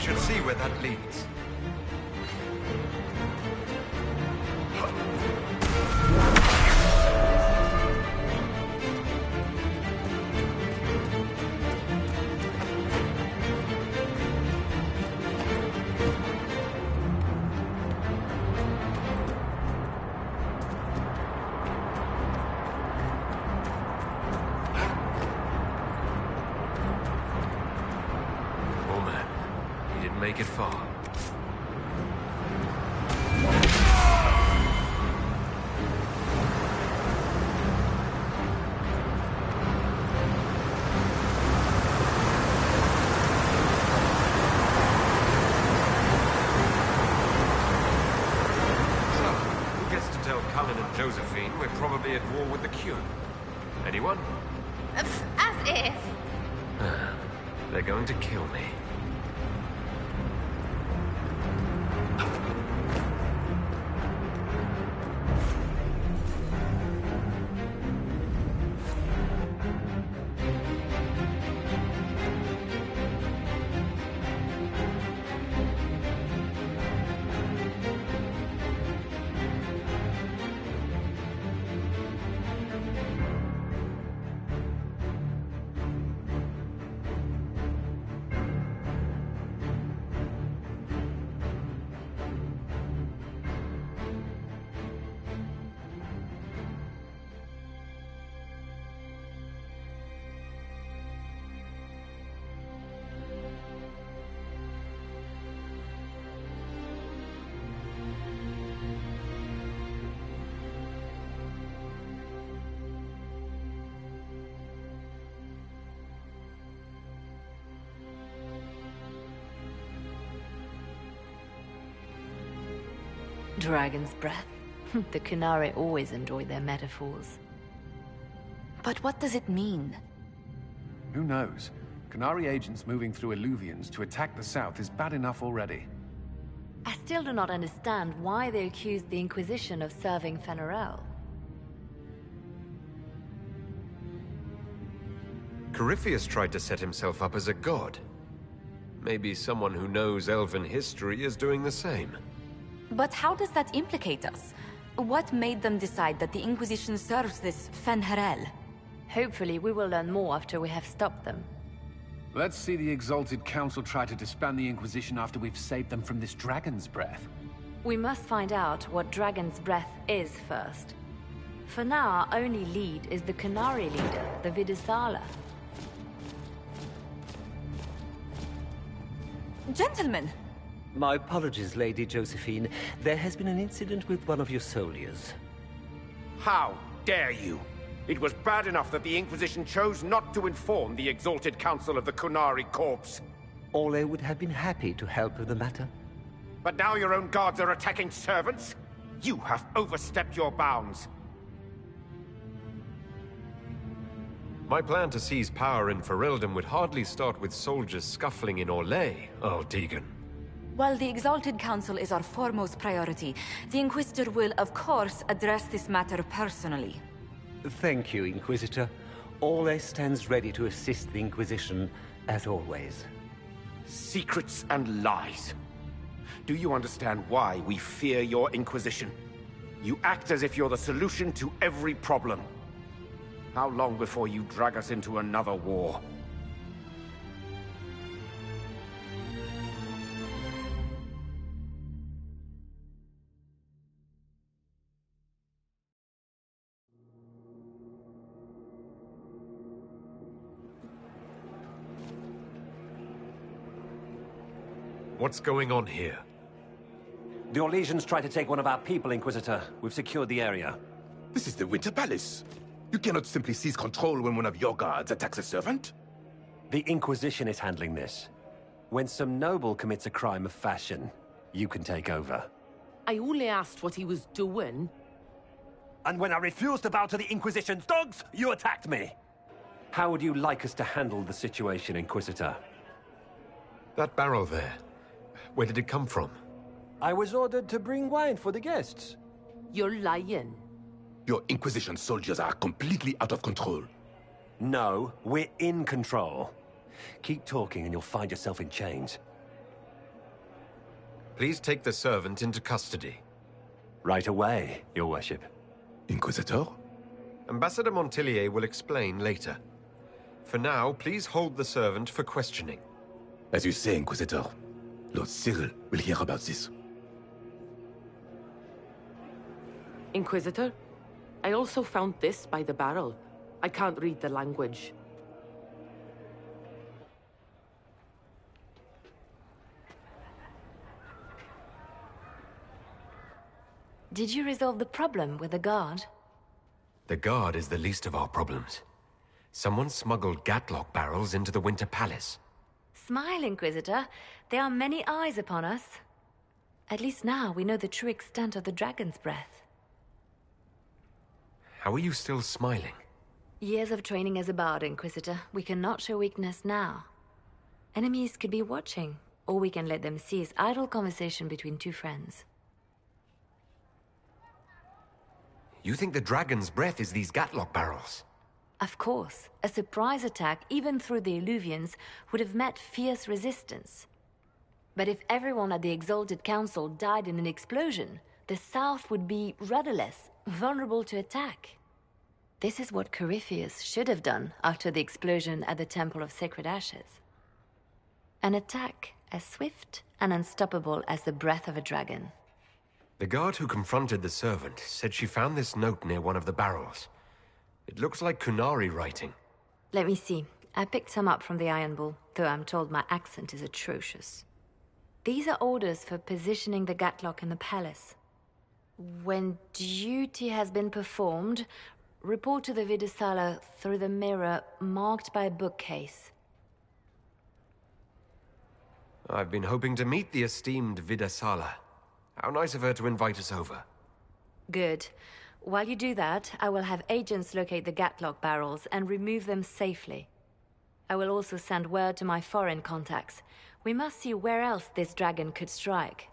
should see where that leads. Make it far. So, who gets to tell Cullen and Josephine we're probably at war with the Q? Anyone? As if. They're going to kill me. Dragon's breath. The Kunari always enjoy their metaphors. But what does it mean? Who knows? Kunari agents moving through Illuvians to attack the south is bad enough already. I still do not understand why they accused the Inquisition of serving Fenarel. Corypheus tried to set himself up as a god. Maybe someone who knows elven history is doing the same. But how does that implicate us? What made them decide that the Inquisition serves this Fenarel? Hopefully we will learn more after we have stopped them. Let's see the Exalted Council try to disband the Inquisition after we've saved them from this dragon's breath. We must find out what Dragon's Breath is first. For now, our only lead is the Kunari leader, the Vidisala. Gentlemen! My apologies, Lady Josephine. There has been an incident with one of your soldiers. How dare you? It was bad enough that the Inquisition chose not to inform the Exalted Council of the Kunari Corps. Ole would have been happy to help with the matter. But now your own guards are attacking servants? You have overstepped your bounds. My plan to seize power in Ferelden would hardly start with soldiers scuffling in Orlais, Earl Deegan. While the Exalted Council is our foremost priority, the Inquisitor will, of course, address this matter personally. Thank you, Inquisitor. Ole stands ready to assist the Inquisition, as always. Secrets and lies. Do you understand why we fear your Inquisition? You act as if you're the solution to every problem. How long before you drag us into another war? What's going on here? The Orlesians tried to take one of our people, Inquisitor. We've secured the area. This is the Winter Palace. You cannot simply seize control when one of your guards attacks a servant. The Inquisition is handling this. When some noble commits a crime of fashion, you can take over. I only asked what he was doing. And when I refused to bow to the Inquisition's dogs, you attacked me! How would you like us to handle the situation, Inquisitor? That barrel there, where did it come from? I was ordered to bring wine for the guests. You're lying. Your Inquisition soldiers are completely out of control. No, we're in control. Keep talking and you'll find yourself in chains. Please take the servant into custody. Right away, Your Worship. Inquisitor? Ambassador Montillier will explain later. For now, please hold the servant for questioning. As you say, Inquisitor. Lord Cyril will hear about this. Inquisitor, I also found this by the barrel. I can't read the language. Did you resolve the problem with the guard? The guard is the least of our problems. Someone smuggled Gatlock barrels into the Winter Palace. Smile, Inquisitor. There are many eyes upon us. At least now we know the true extent of the dragon's breath. How are you still smiling? Years of training as a bard, Inquisitor. We cannot show weakness now. Enemies could be watching, or we can let them see as idle conversation between two friends. You think the dragon's breath is these Gatlock barrels? Of course. A surprise attack, even through the Illuvians, would have met fierce resistance. But if everyone at the Exalted Council died in an explosion, the South would be rudderless, vulnerable to attack. This is what Corypheus should have done after the explosion at the Temple of Sacred Ashes. An attack as swift and unstoppable as the breath of a dragon. The guard who confronted the servant said she found this note near one of the barrels. It looks like Kunari writing. Let me see. I picked some up from the Iron Bull, though I'm told my accent is atrocious. These are orders for positioning the Gatlock in the palace. When duty has been performed, report to the Vidasala through the mirror marked by a bookcase. I've been hoping to meet the esteemed Vidasala. How nice of her to invite us over. Good. While you do that, I will have agents locate the Gatlock barrels and remove them safely. I will also send word to my foreign contacts. We must see where else this dragon could strike.